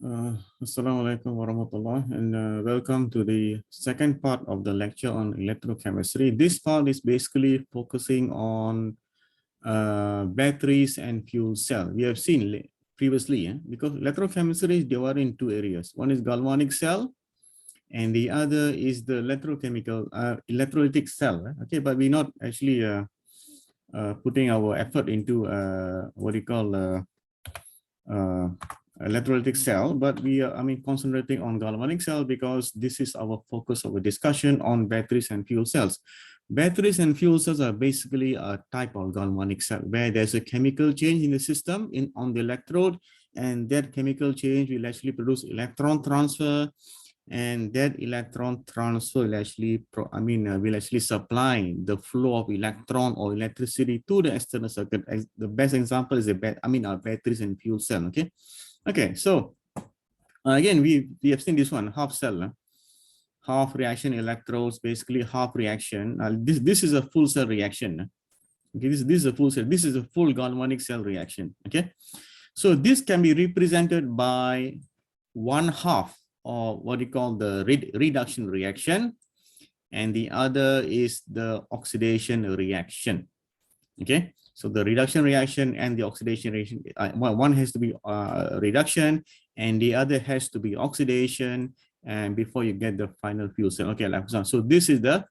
Assalamualaikum warahmatullah, and welcome to the second part of the lecture on electrochemistry. This part is basically focusing on batteries and fuel cell. We have seen previously, because electrochemistry is divided in two areas. One is galvanic cell, and the other is the electrolytic cell. Okay, but we're not actually putting our effort into what you call uh, electrolytic cell, but we are, concentrating on galvanic cell because this is our focus of a discussion on batteries and fuel cells. Batteries and fuel cells are basically a type of galvanic cell where there's a chemical change in the system on the electrode, and that chemical change will actually produce electron transfer, and that electron transfer will actually will actually supply the flow of electron or electricity to the external circuit. The best example is our batteries and fuel cell. Okay, so again, we have seen this one, half cell, half reaction electrodes, basically half reaction. This is a full cell reaction. Okay, this is a full cell. This is a full galvanic cell reaction. Okay, so this can be represented by one half, or what you call the reduction reaction, and the other is the oxidation reaction. Okay, so the reduction reaction and the oxidation reaction, one has to be reduction and the other has to be oxidation, and before you get the final fuel cell. Okay, so this is the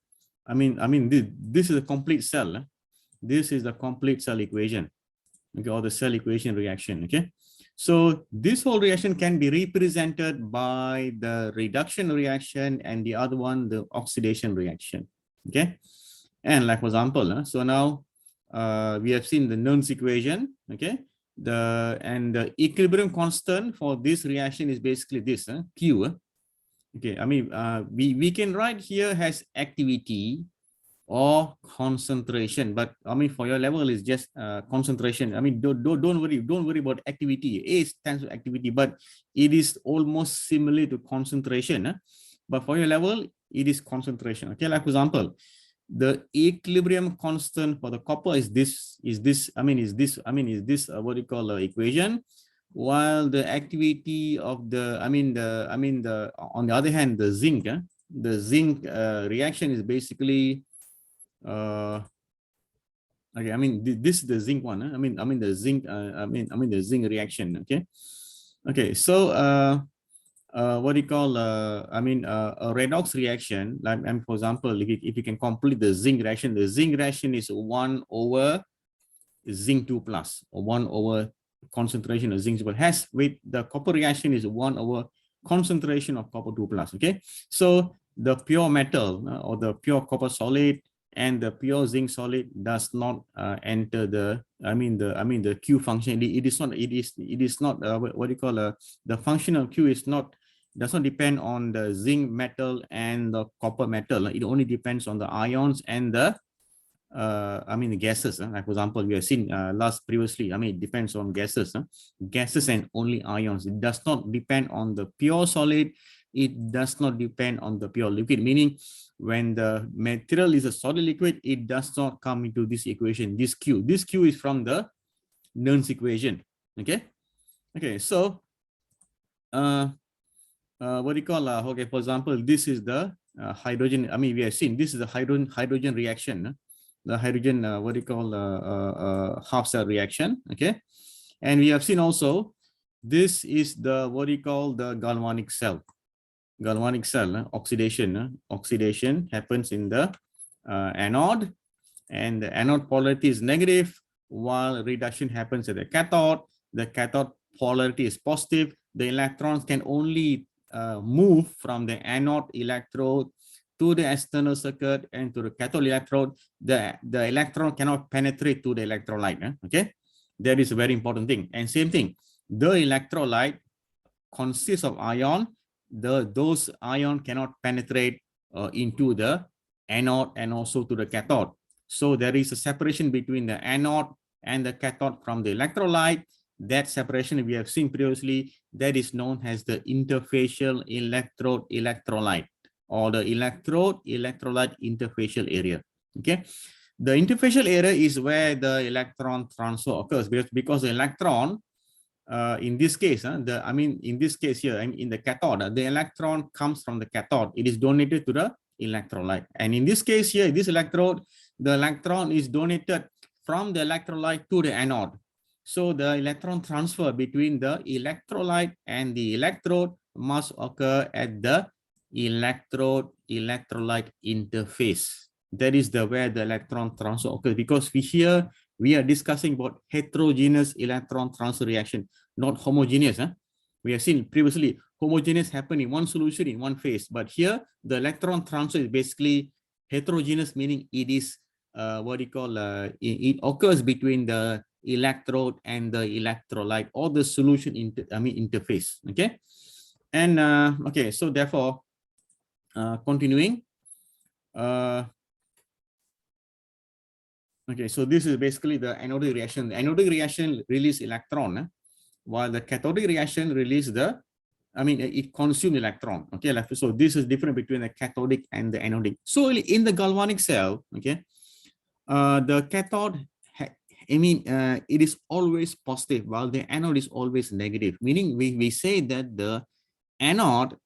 this is a complete cell. This is the complete cell equation, okay, or the cell equation reaction. Okay, so this whole reaction can be represented by the reduction reaction and the other one, the oxidation reaction. Okay, and like for example, so now we have seen the Nernst equation. Okay, the equilibrium constant for this reaction is basically this, Q. Okay, we can write here as activity or concentration, but for your level is just concentration. Don't worry about activity. A stands for activity, but it is almost similar to concentration, but for your level it is concentration. Okay, like for example, the equilibrium constant for the copper is this what you call equation, while the activity of the on the other hand, the zinc reaction is basically okay, this is the zinc one. The zinc the zinc reaction. Okay, so what do you call a redox reaction, like, for example, if you can complete the zinc reaction is 1 over zinc 2 plus, or 1 over concentration of zinc 2 plus, has with the copper reaction is 1 over concentration of copper 2 plus. Okay, so the pure metal or the pure copper solid and the pure zinc solid does not enter the Q function. It is not what do you call the function of Q does not depend on the zinc metal and the copper metal. It only depends on the ions and the the gases. Like for example, we have seen previously. It depends on gases, gases and only ions. It does not depend on the pure solid. It does not depend on the pure liquid. Meaning, when the material is a solid liquid, it does not come into this equation. This Q is from the Nernst equation. Okay. So what do you call okay, for example, this is the hydrogen. We have seen this is the hydrogen reaction, the hydrogen what do you call half cell reaction. Okay, and we have seen also this is the what do you call the galvanic cell. Oxidation happens in the anode, and the anode polarity is negative, while reduction happens at the cathode. The cathode polarity is positive. The electrons can only move from the anode electrode to the external circuit and to the cathode electrode. The electron cannot penetrate to the electrolyte. Okay, that is a very important thing. And same thing, the electrolyte consists of ion. Those ion cannot penetrate into the anode and also to the cathode. So there is a separation between the anode and the cathode from the electrolyte. That separation we have seen previously, that is known as the interfacial electrode-electrolyte, or the electrode-electrolyte interfacial area. Okay, the interfacial area is where the electron transfer occurs, because the electron in this case, in this case here, in the cathode, the electron comes from the cathode. It is donated to the electrolyte. And in this case here, this electrode, the electron is donated from the electrolyte to the anode. So the electron transfer between the electrolyte and the electrode must occur at the electrode-electrolyte interface. That is where the electron transfer occurs, because we are discussing about heterogeneous electron transfer reaction, not homogeneous. We have seen previously homogeneous happen in one solution in one phase, but here the electron transfer is basically heterogeneous, meaning it is it occurs between the electrode and the electrolyte or the solution interface. Okay, and okay, so therefore, continuing. Okay, so this is basically the anodic reaction. The anodic reaction release electron, while the cathodic reaction release it consumes electron. Okay, so this is different between the cathodic and the anodic. So in the galvanic cell, okay, the cathode, it is always positive, while the anode is always negative. Meaning we say that the anode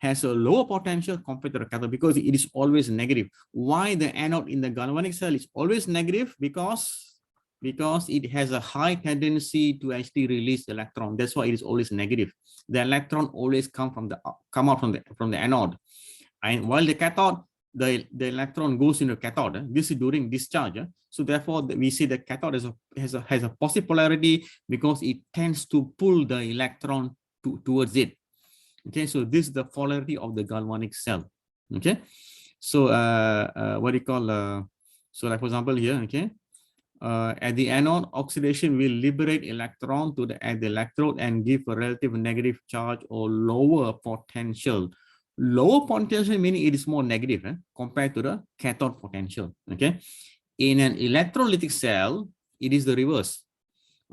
has a lower potential compared to the cathode because it is always negative. Why the anode in the galvanic cell is always negative? Because it has a high tendency to actually release electron. That's why it is always negative. The electron always come out from the anode, and while the cathode, the electron goes into cathode. This is during discharge. So therefore, we see the cathode has a positive polarity because it tends to pull the electron towards it. Okay, so this is the polarity of the galvanic cell. Okay, so what do you call so like for example here, okay, at the anode, oxidation will liberate electron at the electrode and give a relative negative charge or lower potential. Lower potential meaning it is more negative compared to the cathode potential. Okay, in an electrolytic cell, it is the reverse.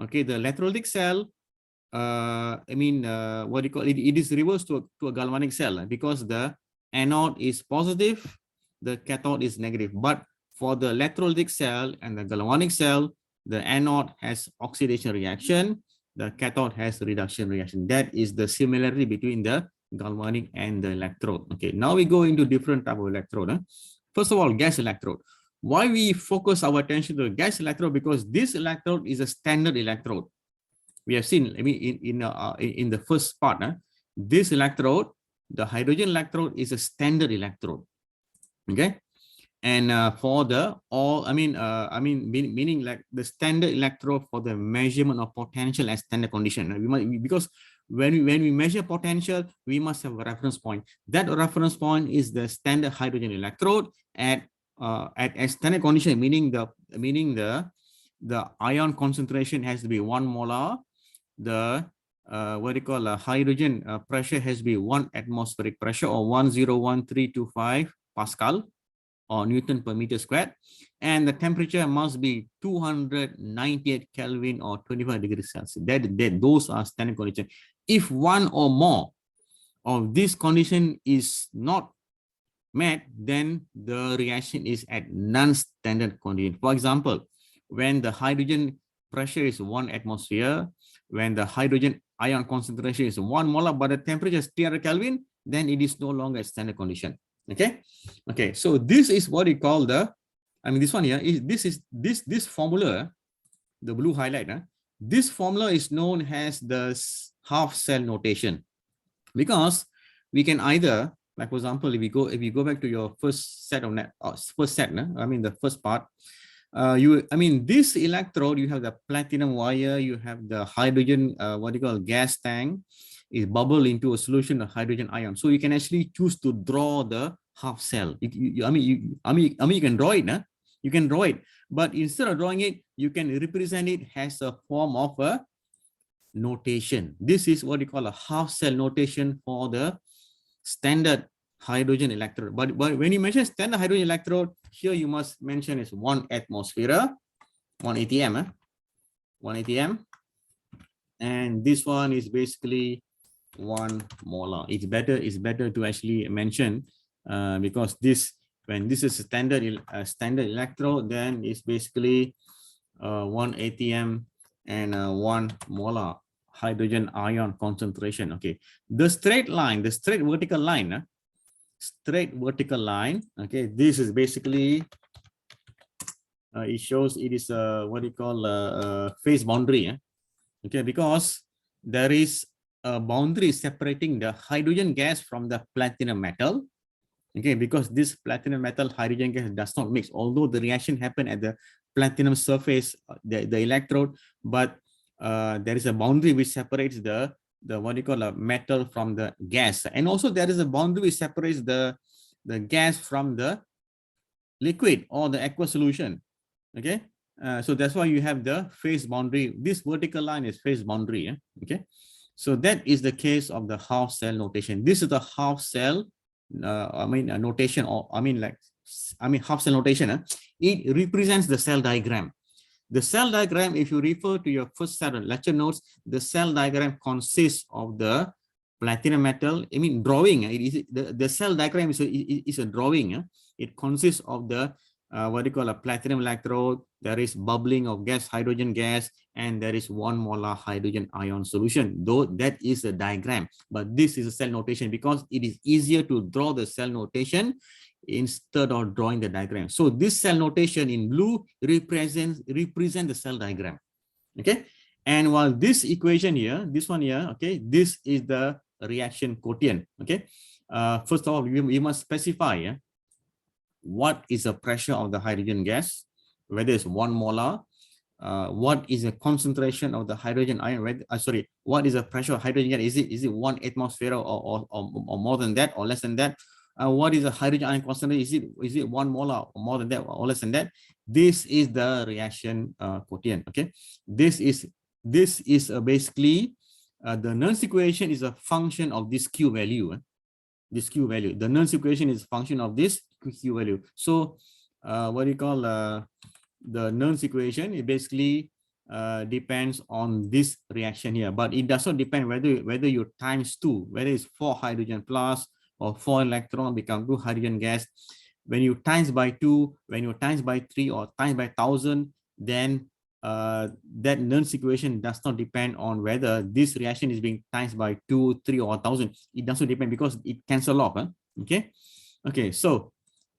Okay, the electrolytic cell, what do you call it? It is reversed to a galvanic cell because the anode is positive, the cathode is negative. But for the electrolytic cell and the galvanic cell, the anode has oxidation reaction, the cathode has reduction reaction. That is the similarity between the galvanic and the electrode. Okay, now we go into different type of electrode. First of all, gas electrode. Why we focus our attention to the gas electrode? Because this electrode is a standard electrode. We have seen, in the first part, this electrode, the hydrogen electrode, is a standard electrode. Okay, and for the meaning like the standard electrode for the measurement of potential at standard condition. Because when we measure potential, we must have a reference point. That reference point is the standard hydrogen electrode at standard condition, meaning the ion concentration has to be 1 molar. The hydrogen pressure has to be 1 atmospheric pressure, or 101325 Pascal or Newton per meter squared, and the temperature must be 298 Kelvin or 25 degrees Celsius. Those are standard conditions. If one or more of this condition is not met, then the reaction is at non-standard condition. For example, when the hydrogen pressure is 1 atmosphere, when the hydrogen ion concentration is 1 molar, but the temperature is 300 Kelvin, then it is no longer a standard condition. Okay. So this is what we call this one here is this formula, the blue highlight. This formula is known as the half cell notation, because we can either, like for example, if you go back to your first set, the first part. This electrode, you have the platinum wire, you have the hydrogen, gas tank is bubble into a solution of hydrogen ion. So you can actually choose to draw the half cell. You can draw it. You can draw it, but instead of drawing it, you can represent it as a form of a notation. This is what we call a half cell notation for the standard hydrogen electrode. But when you mention standard hydrogen electrode, here you must mention is 1 atmosphere, 1 atm, 1 atm, and this one is basically 1 molar. It's better to actually mention because when this is a standard electrode, then it's basically 1 atm and 1 molar hydrogen ion concentration. Okay, the straight line, the straight vertical line, okay, this is basically it shows it is what you call phase boundary. Okay, because there is a boundary separating the hydrogen gas from the platinum metal. Okay, because this platinum metal hydrogen gas does not mix, although the reaction happened at the platinum surface, the electrode, but there is a boundary which separates the what you call a metal from the gas, and also there is a boundary which separates the gas from the liquid or the aqueous solution. Okay, so that's why you have the phase boundary. This vertical line is phase boundary. Okay, so that is the case of the half cell notation. This is the half cell notation, or half cell notation. It represents the cell diagram. The cell diagram, if you refer to your first set of lecture notes, the cell diagram consists of the platinum metal. Drawing. It is the cell diagram is a drawing. It consists of the what you call a platinum electrode. There is bubbling of gas, hydrogen gas, and there is 1 molar hydrogen ion solution. Though that is a diagram, but this is a cell notation because it is easier to draw the cell notation instead of drawing the diagram. So this cell notation in blue represent the cell diagram. Okay, and while this equation here, this one here, okay, this is the reaction quotient. Okay, first of all, we must specify what is the pressure of the hydrogen gas, whether it's 1 molar, what is the concentration of the hydrogen ion, what is the pressure of hydrogen gas, is it 1 atmosphere or more than that or less than that, what is the hydrogen ion concentration, is it 1 molar or more than that or less than that. This is the reaction quotient. Okay, this is basically the Nernst equation is a function of this Q value. This Q value, the Nernst equation is a function of this Q value. So what do you call the Nernst equation? It basically depends on this reaction here, but it does not depend whether you times 2, whether it's 4 hydrogen plus or 4 electron become 2 hydrogen gas. When you times by 2, when you times by 3 or times by 1000, then that Nernst equation does not depend on whether this reaction is being times by 2, 3, or 1000. It doesn't depend because it cancels off. Okay, so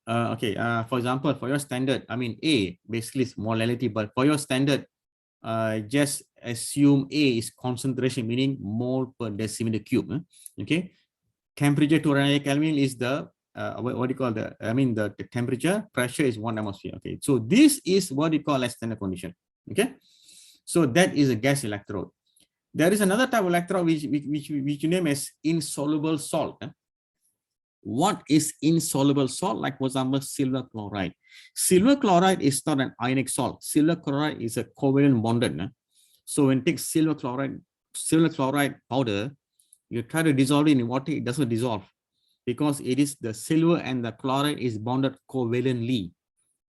for example, for your standard, A basically is molality, but for your standard, just assume A is concentration, meaning mole per decimeter cube. Okay, temperature 200 Kelvin is the what do you call the temperature, pressure is 1 atmosphere. Okay, so this is what you call a standard condition. Okay, so that is a gas electrode. There is another type of electrode which you name as insoluble salt. What is insoluble salt? Like, for example, silver chloride. Silver chloride is not an ionic salt. Silver chloride is a covalent bonded. So when you take silver chloride powder, you try to dissolve it in water, it doesn't dissolve because it is the silver and the chloride is bonded covalently.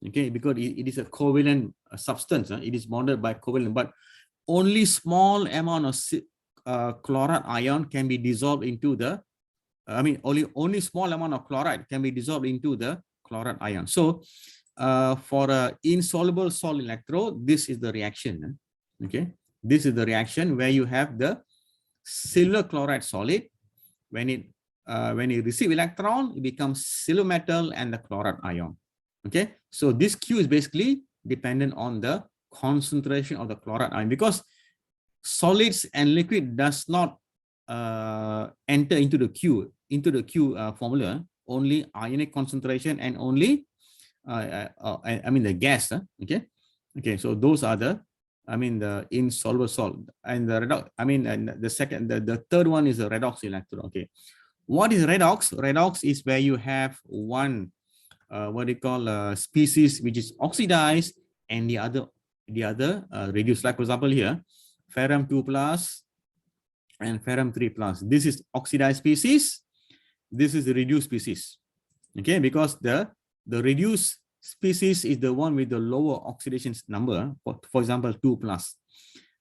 Okay, because it is a covalent substance. It is bonded by covalent, but only small amount of chloride ion can be dissolved into the only small amount of chloride can be dissolved into the chloride ion. So for an insoluble salt electrode, this is the reaction. Okay, this is the reaction where you have the silver chloride solid. When it receives electron, it becomes silver metal and the chloride ion. Okay, so this Q is basically dependent on the concentration of the chloride ion, because solids and liquid does not enter into the Q formula. Only ionic concentration and only the gas. Okay, so those are the the insoluble salt, and the redox. And the third one is the redox electrode. Okay, what is redox? Redox is where you have one species which is oxidized and the other reduced. Like, for example, here ferrum 2 plus and ferrum 3 plus. This is oxidized species. This is the reduced species. Okay, because the reduced species is the one with the lower oxidation number. For example, 2 plus.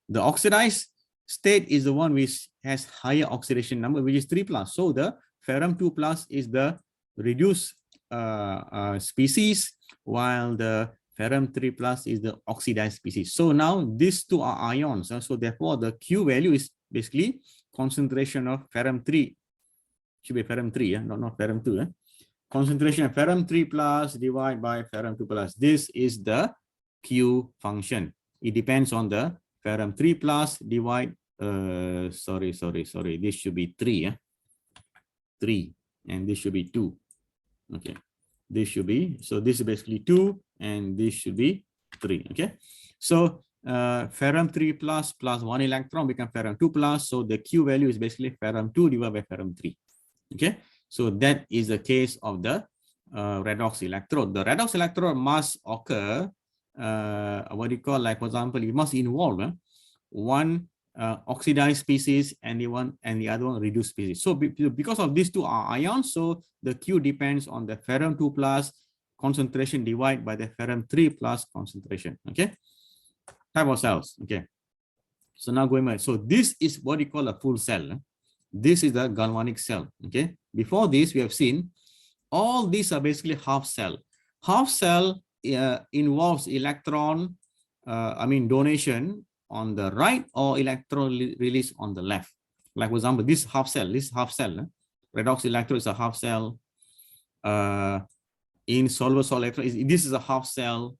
The oxidized state is the one which has higher oxidation number, which is 3 plus. So the ferrum 2 plus is the reduced species, while the Ferrum 3 plus is the oxidized species. So now these two are ions. So therefore the Q value is basically concentration of ferrum 3. Should be ferrum 3, not ferrum 2. Concentration of ferrum 3 plus divided by ferrum 2 plus. This is the Q function. It depends on the ferrum 3 plus divide. Sorry. This should be 3. 3 and this should be 2. Okay. This should be, so this is basically 2 and this should be 3. Okay. So ferrum 3 plus 1 electron become ferrum 2 plus. So the Q value is basically ferrum 2 divided by ferrum 3. Okay. So that is the case of the redox electrode. The redox electrode must occur, what do you call, like for example, it must involve one oxidized species and the other one reduced species. So because of these two are ions, so the Q depends on the ferrum 2 plus concentration divided by the ferrum 3 plus concentration. Okay, type of cells. Okay, so now going back, so this is what we call a full cell. This is the galvanic cell. Okay, before this we have seen all these are basically half cell. Half cell involves electron donation on the right or electron release on the left. Like for example, this half cell, redox electrode is a half cell. Insoluble salt electrode, this is a half cell.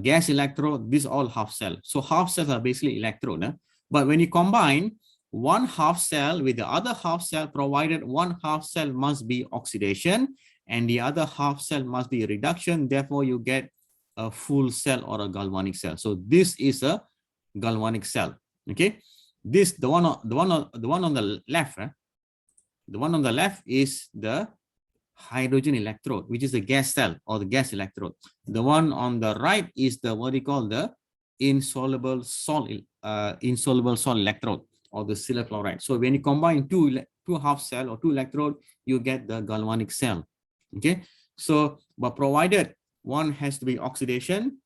Gas electrode, this is all half cell. So half cells are basically electrode. But when you combine one half cell with the other half cell, provided one half cell must be oxidation and the other half cell must be reduction, therefore you get a full cell or a galvanic cell. So this is a galvanic cell. Okay, this the one on the left. The one on the left is the hydrogen electrode, which is the gas cell or the gas electrode. The one on the right is the what we call the insoluble salt electrode or the silver chloride. So when you combine two half cell or two electrode, you get the galvanic cell. Okay, so but provided one has to be oxidation,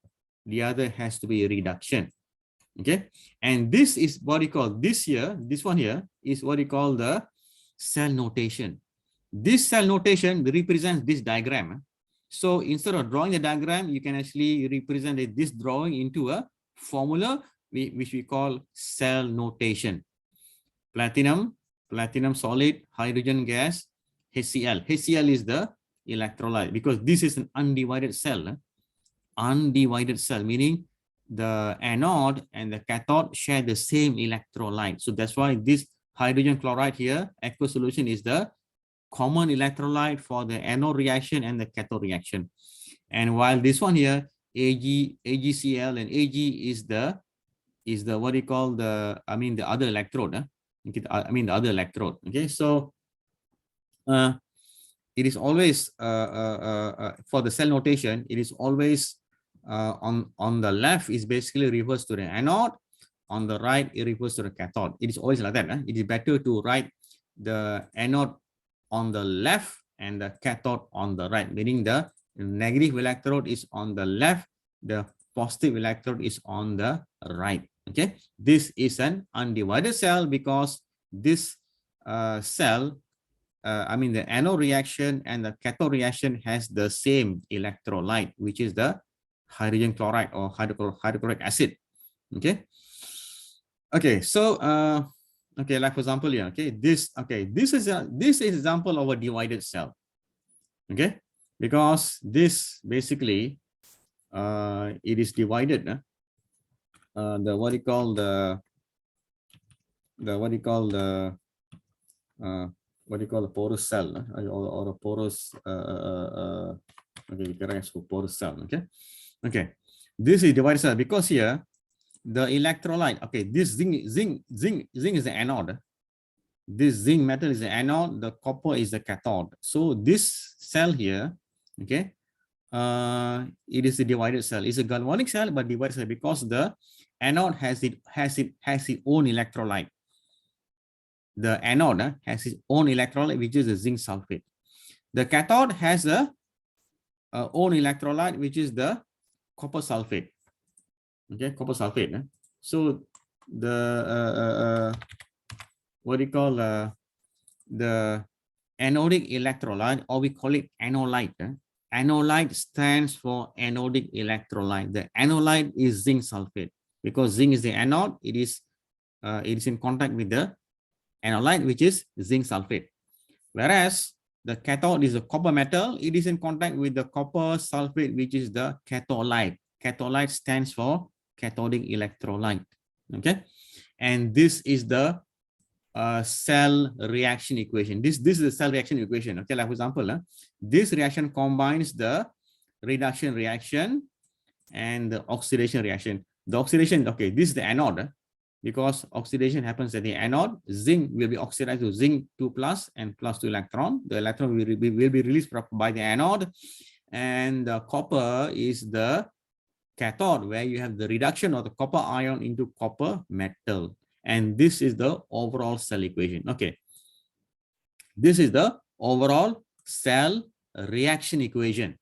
the other has to be reduction. Okay, and this is what we call this one here is what we call the cell notation. This cell notation represents this diagram. So instead of drawing the diagram, you can actually represent this drawing into a formula which we call cell notation. Platinum solid, hydrogen gas, HCl. HCl is the electrolyte because this is an undivided cell. Undivided cell meaning the anode and the cathode share the same electrolyte. So that's why this hydrogen chloride here, aqueous solution, is the common electrolyte for the anode reaction and the cathode reaction. And while this one here, AgCl and Ag is the what you call the the other electrode. The other electrode. Okay, so it is always for the cell notation, it is always on the left is basically refers to the anode, on the right it refers to the cathode. It is always like that. It is better to write the anode on the left and the cathode on the right, meaning the negative electrode is on the left, the positive electrode is on the right. Okay, this is an undivided cell because this cell, the anode reaction and the cathode reaction has the same electrolyte, which is the hydrogen chloride or hydrochloric acid. Okay, so okay, like for example here, this is example of a divided cell. Okay, because this basically it is divided. The what you call the porous cell or a porous okay, correct, so porous cell. Okay, this is divided cell because here the electrolyte, this zinc is the anode. This zinc metal is the anode, the copper is the cathode. So this cell here, it is a divided cell. It's a galvanic cell, but divided cell because the anode has its own electrolyte. The anode has its own electrolyte, which is the zinc sulfate. The cathode has a own electrolyte, which is the copper sulfate. Copper sulfate. So the what do you call the anodic electrolyte, or we call it anolyte. Anolyte stands for anodic electrolyte. The anolyte is zinc sulfate. Because zinc is the anode, it is in contact with the anolyte, which is zinc sulfate. Whereas the cathode is a copper metal, it is in contact with the copper sulfate, which is the catholyte. Catholyte stands for cathodic electrolyte. Okay, and this is the cell reaction equation. This is the cell reaction equation. Okay, like for example, this reaction combines the reduction reaction and the oxidation reaction. The oxidation, okay, this is the anode. Because oxidation happens at the anode, zinc will be oxidized to zinc 2 plus and plus 2 electron. The electron will be released by the anode, and the copper is the cathode, where you have the reduction of the copper ion into copper metal. And this is the overall cell equation. Okay, this is the overall cell reaction equation.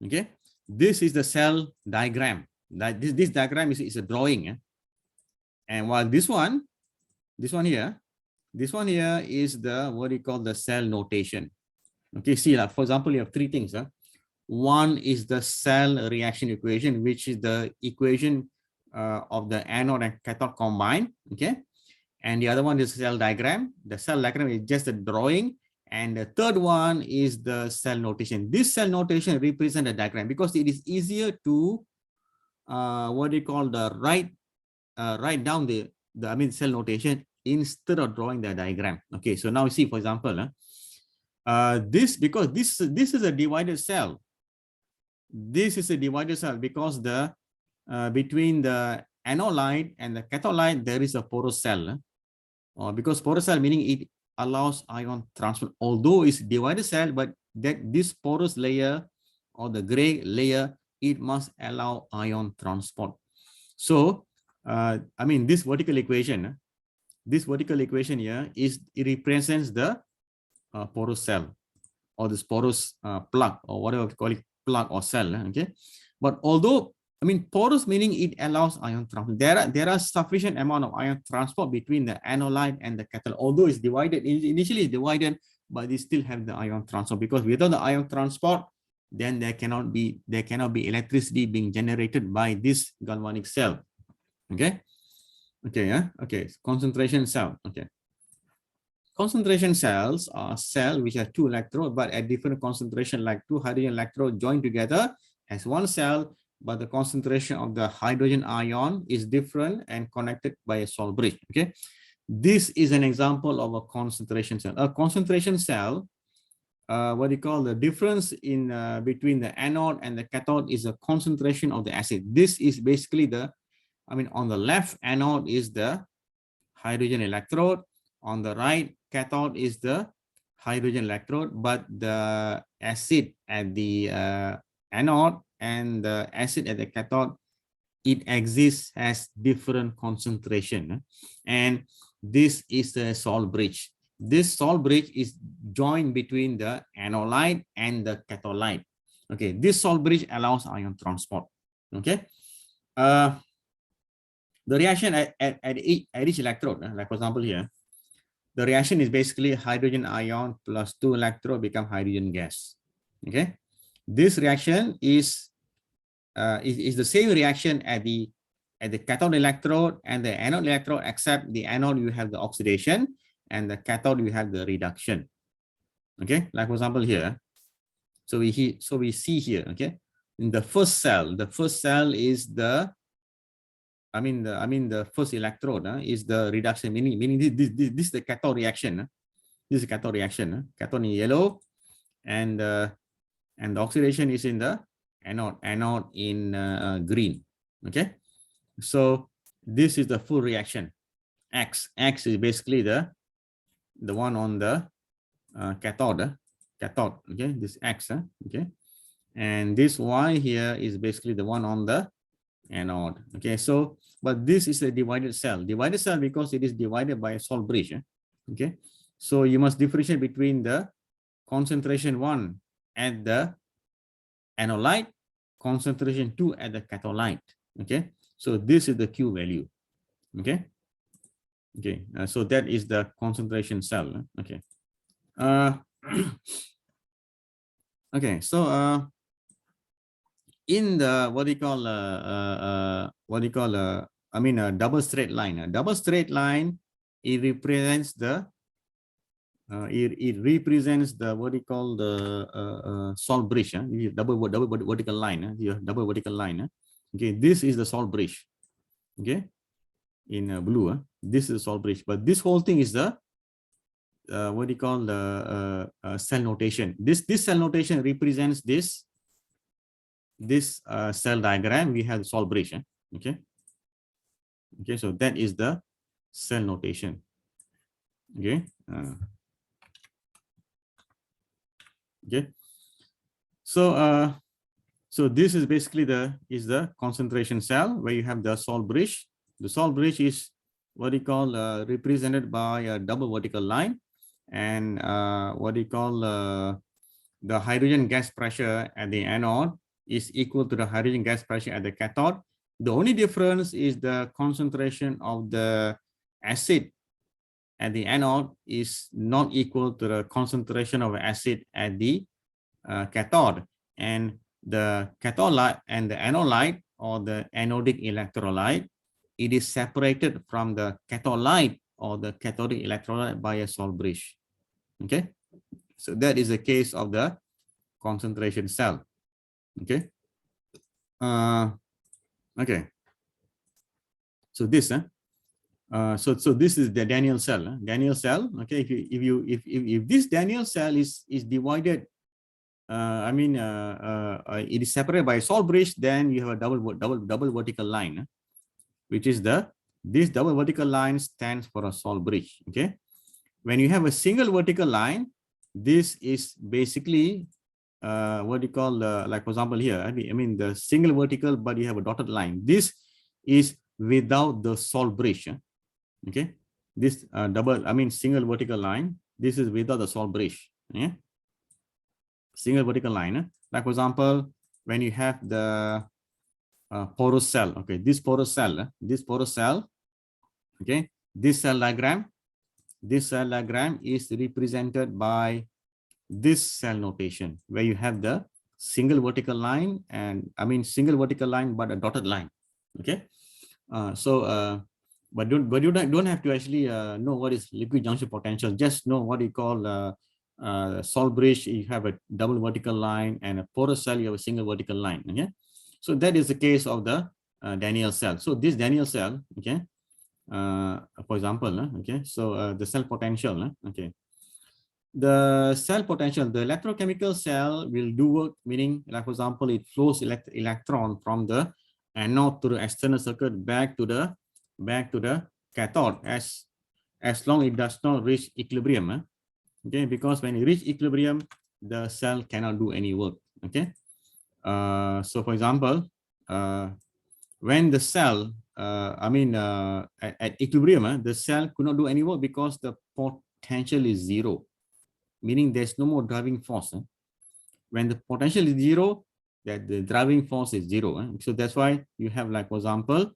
Okay, this is the cell diagram. This diagram is a drawing. And while this one here is the what you call the cell notation. Okay, see, like for example, you have three things. One is the cell reaction equation, which is the equation of the anode and cathode combined. Okay, and the other one is cell diagram. The cell diagram is just a drawing, and the third one is the cell notation. This cell notation represents a diagram because it is easier to what do you call the write down the cell notation instead of drawing the diagram. Okay, so now see, for example, because this is a divided cell. This is a divided cell because the between the anolyte and the catholyte there is a porous cell. Because porous cell meaning it allows ion transfer. Although it's divided cell, but that this porous layer or the gray layer, it must allow ion transport. So this vertical equation here it represents the porous cell or this porous plug or whatever we call it, plug or cell. Okay, but although porous meaning it allows ion transport, there are sufficient amount of ion transport between the anolyte and the cathode. Although it's divided, initially it's divided, but they still have the ion transport, because without the ion transport, then there cannot be electricity being generated by this galvanic cell. Okay, concentration cell. Okay, concentration cells are cells which have two electrodes but at different concentration, like two hydrogen electrodes joined together as one cell, but the concentration of the hydrogen ion is different and connected by a Sol bridge. Okay, this is an example of a concentration cell. A concentration cell, what you call the difference in between the anode and the cathode is a concentration of the acid. This is basically the, on the left anode is the hydrogen electrode, on the right cathode is the hydrogen electrode, but the acid at the anode and the acid at the cathode, it exists as different concentration. And this is the Sol bridge. This Sol bridge is joined between the anolyte and the catholyte. Okay, this Sol bridge allows ion transport. Okay, the reaction at each electrode, like for example here, the reaction is basically hydrogen ion plus 2 electrode become hydrogen gas. Okay, this reaction is the same reaction at the cathode electrode and the anode electrode, except the anode you have the oxidation and the cathode you have the reduction. Okay, like for example here, so we see here, okay, in the first cell is the the first electrode is the reduction, meaning this is the cathode reaction. This is cathode reaction. Cathode in yellow, and the oxidation is in the anode in green. Okay, so this is the full reaction. X is basically the one on the cathode. Okay, this X. Okay, and this Y here is basically the one on the anode. Okay, so but this is a divided cell because it is divided by a Sol bridge. Okay, so you must differentiate between the concentration 1 at the anolyte, concentration 2 at the catholyte. Okay, so this is the Q value. Okay, so that is the concentration cell. Okay, okay, so in the I mean a double straight line. A double straight line, it represents the it represents the what you call the salt bridge. Double vertical line. Double vertical line. Okay, this is the salt bridge. Okay, in blue. This is the salt bridge, but this whole thing is the what do you call the cell notation. This cell notation represents this cell diagram. We have the salt bridge. Okay. Okay, so that is the cell notation. Okay. Okay. So so this is basically the concentration cell where you have the salt bridge. The salt bridge is what you call represented by a double vertical line, and what you call the hydrogen gas pressure at the anode is equal to the hydrogen gas pressure at the cathode. The only difference is the concentration of the acid at the anode is not equal to the concentration of acid at the cathode, and the cathode light and the anode light, or the anodic electrolyte, it is separated from the cathode light or the cathodic electrolyte by a salt bridge. Okay, so that is the case of the concentration cell. Okay. Okay. So this, so this is the Daniell cell. Daniell cell. Okay. If this Daniell cell is divided, it is separated by a salt bridge, then you have a double vertical line, which is this double vertical line stands for a salt bridge. Okay. When you have a single vertical line, this is basically what you call like for example here. I mean the single vertical, but you have a dotted line. This is without the salt bridge. Okay. This single vertical line. This is without the salt bridge. Yeah. Single vertical line. Like for example, when you have the porous cell. Okay. This porous cell. Okay. This cell diagram is represented by this cell notation, where you have the single vertical line, and single vertical line but a dotted line. Okay. But you don't have to actually know what is liquid junction potential. Just know what you call salt bridge. You have a double vertical line, and a porous cell you have a single vertical line. Okay. So that is the case of the Daniell cell. So this Daniell cell, okay, for example, okay, so the cell potential, okay, the cell potential, the electrochemical cell will do work, meaning, like for example, it flows electron from the anode to the external circuit back to the cathode as long it does not reach equilibrium. Okay, because when it reach equilibrium, the cell cannot do any work. Okay. So for example, when the cell at equilibrium, the cell could not do any work because the potential is zero, meaning there's no more driving force. When the potential is zero, that the driving force is zero. So that's why you have, like for example,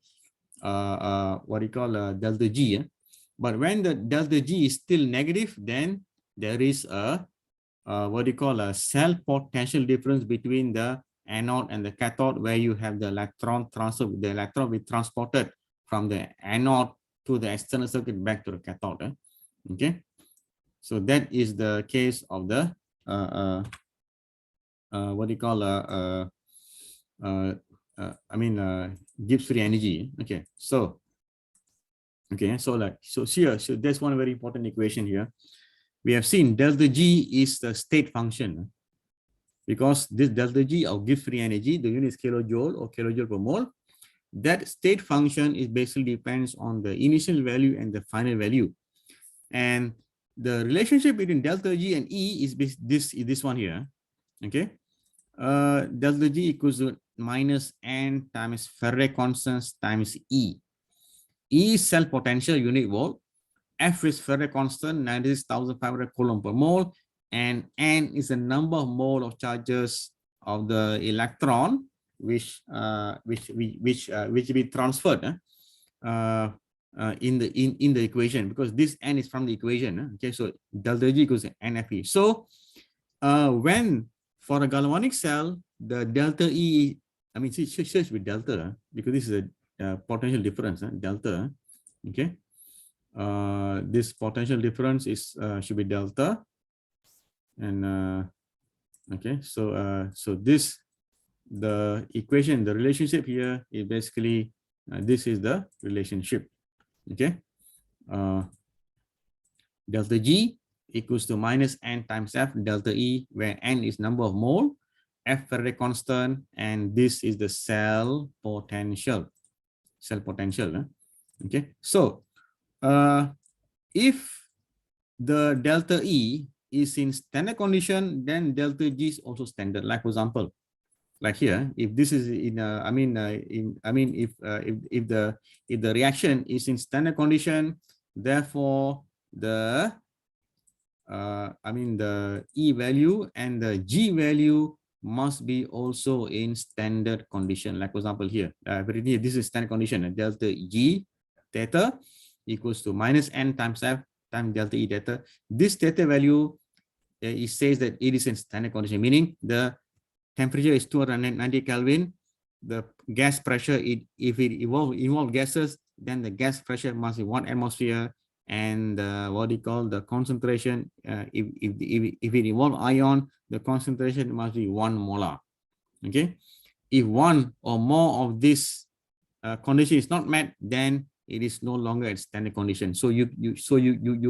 what you call delta G. But when the delta G is still negative, then there is a what you call a cell potential difference between the anode and the cathode, where you have the electron transfer. The electron will be transported from the anode to the external circuit back to the cathode. Okay, so that is the case of the what you call Gibbs free energy. Okay, so here, so there's one very important equation here. We have seen delta G is the state function, because this delta G of Gibbs free energy, the unit is kilojoule or kilojoule per mole. That state function is basically depends on the initial value and the final value, and the relationship between delta G and E is this one here. Okay, delta G equals to minus N times Faraday constant times E. E is cell potential unit volt. F is Faraday constant, 96,500 coulomb per mole, and N is the number of mole of charges of the electron which be transferred in the equation, because this N is from the equation. Okay, so delta G equals NFE. So when for a galvanic cell, the delta E I mean, see, search with delta because this is a potential difference, delta. Okay. This potential difference is should be delta, and okay. So this the equation, the relationship here is basically this is the relationship. Okay. Delta G equals to minus N times F delta E, where N is number of mole, F Faraday constant, and this is the cell potential. Cell potential. Okay. So if the delta E is in standard condition, then delta G is also standard. Like for example, like here, if this is in if the reaction is in standard condition, therefore the the E value and the G value must be also in standard condition. Like for example here, this is standard condition. Delta G theta equals to minus N times F times delta E theta. This theta value, it says that it is in standard condition, meaning the temperature is 290 Kelvin. The gas pressure, if it involve gases, then the gas pressure must be 1 atmosphere. And what do you call the concentration? If it involves ion, the concentration must be 1 molar. Okay. If one or more of this condition is not met, then it is no longer at standard condition. So you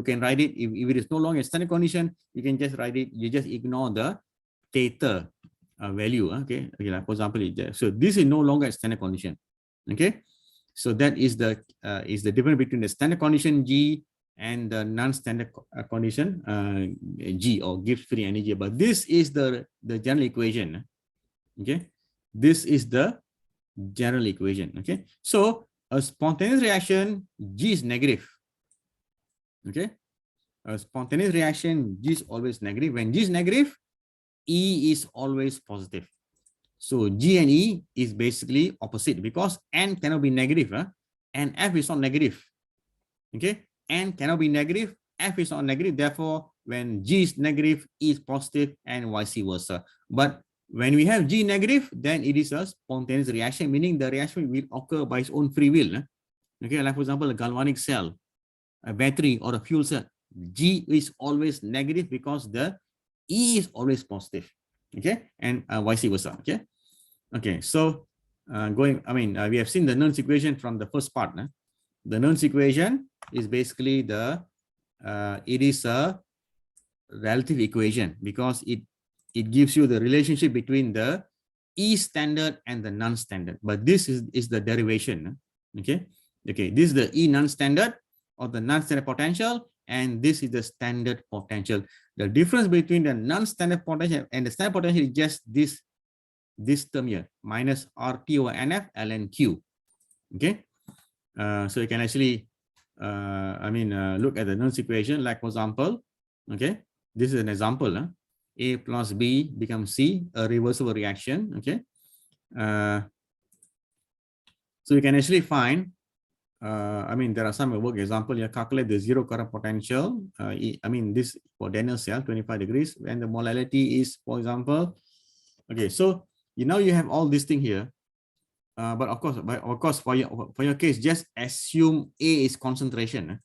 can write it. If it is no longer at standard condition, you can just write it. You just ignore the theta value. Okay. Like for example, so this is no longer at standard condition. Okay. So that is the difference between the standard condition G and the non-standard condition G, or Gibbs free energy. But this is the general equation. Okay, this is the general equation. Okay, so a spontaneous reaction G is negative. Okay, a spontaneous reaction G is always negative. When G is negative, E is always positive. So G and E is basically opposite because N cannot be negative, and F is not negative. Okay, N cannot be negative, F is not negative. Therefore, when G is negative, E is positive, and vice versa. But when we have G negative, then it is a spontaneous reaction, meaning the reaction will occur by its own free will. Okay, like for example, a galvanic cell, a battery, or a fuel cell. G is always negative because the E is always positive. Okay, and vice versa. Okay, okay. So we have seen the Nernst equation from the first part. The Nernst equation is basically it is a relative equation because it gives you the relationship between the E standard and the non-standard. But this is the derivation. Okay, okay. This is the E non-standard or the non-standard potential, and this is the standard potential. The difference between the non-standard potential and the standard potential is just this term here, minus RT over NF ln Q. Okay, so you can actually look at the Nernst equation. Like for example, okay, this is an example. A plus B becomes C, a reversible reaction. Okay, so you can actually find. There are some work example here. Calculate the zero current potential. This for Daniel cell, 25 degrees, and the molality is, for example, okay. So now you have all this thing here, but of course, for your case, just assume A is concentration.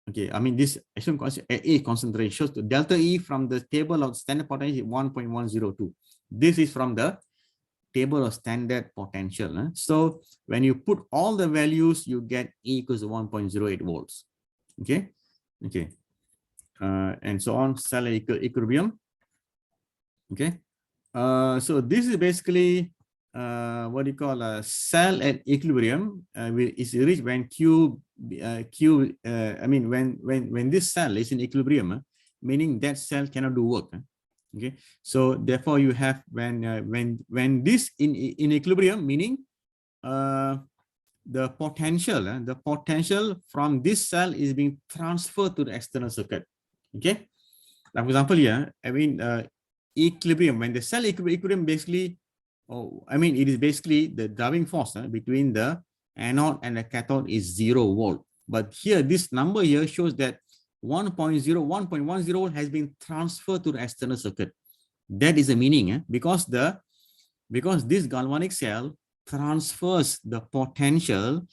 Okay, this assume A concentration shows the delta E from the table of standard potential 1.102. This is from the table of standard potential. So when you put all the values, you get E equals to 1.08 volts. Okay, okay, and so on. Cell equilibrium. Okay, so this is basically what you call a cell at equilibrium. Is reached when when this cell is in equilibrium, meaning that cell cannot do work. Okay, so therefore you have when this in equilibrium, meaning the potential from this cell is being transferred to the external circuit. Okay, like for example here, equilibrium, when the cell equilibrium basically, it is basically the driving force between the anode and the cathode is 0 volt. But here, this number here shows that 1.10 has been transferred to the external circuit. That is the meaning, because the because this galvanic cell transfers the potential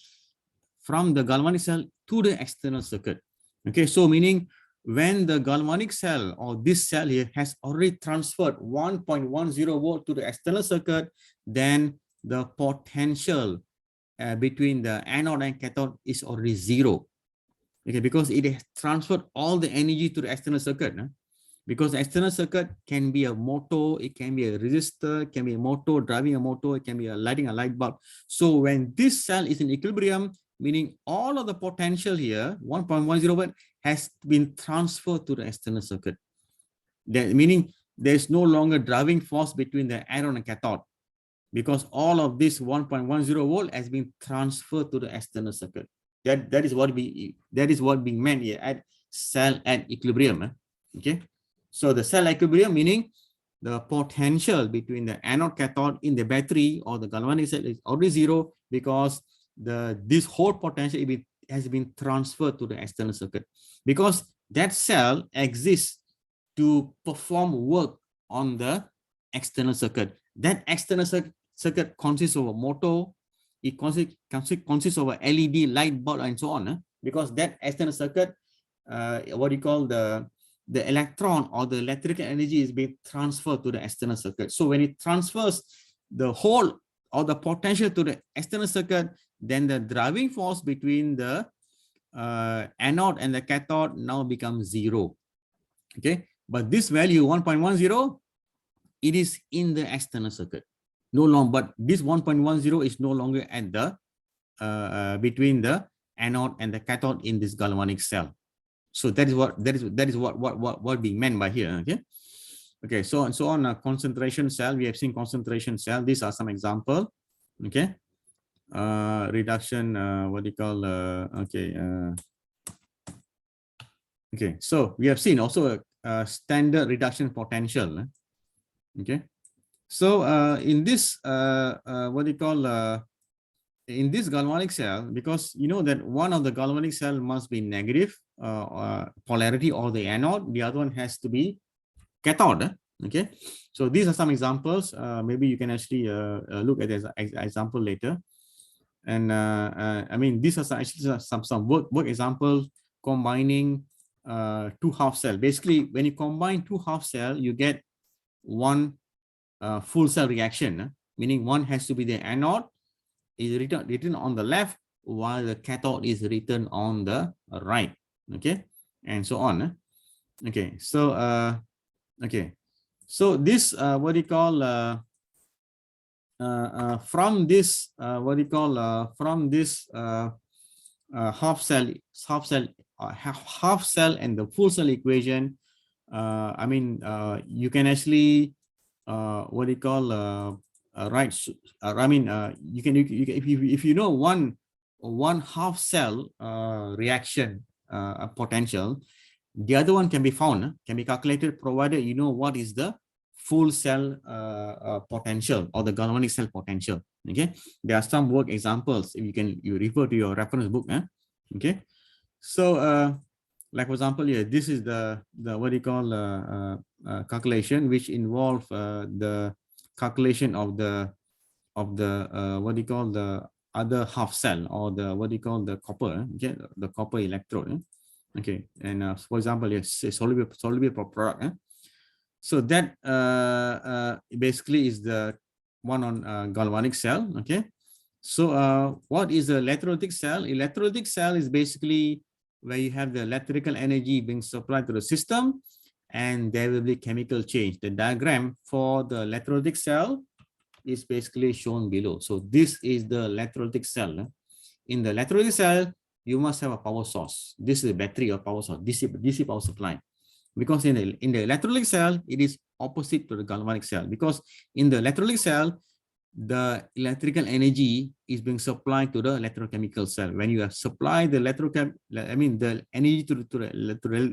from the galvanic cell to the external circuit. Okay, so meaning when the galvanic cell or this cell here has already transferred 1.10 volt to the external circuit, then the potential between the anode and cathode is already zero. Okay, because it has transferred all the energy to the external circuit. Because the external circuit can be a motor, it can be a resistor, it can be a motor driving a motor, it can be a lighting a light bulb. So when this cell is in equilibrium, meaning all of the potential here, 1.10 volt, has been transferred to the external circuit. That meaning there's no longer driving force between the anode and cathode, because all of this 1.10 volt has been transferred to the external circuit. That is what being meant here at cell at equilibrium. Okay, so the cell equilibrium meaning the potential between the anode cathode in the battery or the galvanic cell is already zero, because this whole potential has been transferred to the external circuit, because that cell exists to perform work on the external circuit. That external circuit consists of a motor, it consists of a LED light bulb and so on, because that external circuit, what you call the electron or the electrical energy is being transferred to the external circuit. So when it transfers the whole or the potential to the external circuit, then the driving force between the anode and the cathode now becomes zero. Okay, but this value 1.10, it is in the external circuit. No longer, but this 1.10 is no longer at the between the anode and the cathode in this galvanic cell. So that is what being meant by here. Okay, okay. So and so on. A concentration cell, we have seen concentration cell. These are some example. Okay, reduction. What do you call? Okay. So we have seen also a standard reduction potential. Okay. So in this, what do you call, in this galvanic cell, because you know that one of the galvanic cell must be negative polarity or the anode, the other one has to be cathode. Okay. So these are some examples. Maybe you can actually look at this example later. And I mean, these are actually some work examples combining two half cell. Basically, when you combine two half cell, you get one full cell reaction, meaning one has to be the anode is written on the left, while the cathode is written on the right. Okay, and so on. Okay, so okay, so this what do you call from this what do you call from this half cell and the full cell equation. I mean, you can actually what do you call right? I mean, you can if you know one half cell reaction potential, the other one can be found, can be calculated, provided you know what is the full cell potential or the galvanic cell potential. Okay, there are some work examples. If you refer to your reference book. Okay, so like for example here, this is the what do you call calculation, which involve the calculation of the what do you call the other half cell, or the what do you call the copper. Okay, the copper electrode. Okay, and for example, yes, soluble product. So that basically is the one on galvanic cell. Okay, so what is a electrolytic cell? Electrolytic cell is basically where you have the electrical energy being supplied to the system, and there will be chemical change. The diagram for the electrolytic cell is basically shown below. So this is the electrolytic cell. In the electrolytic cell, you must have a power source. This is a battery or power source, DC power supply. Because in the electrolytic cell, it is opposite to the galvanic cell. Because in the electrolytic cell, the electrical energy is being supplied to the electrochemical cell. When you have supplied the the energy to the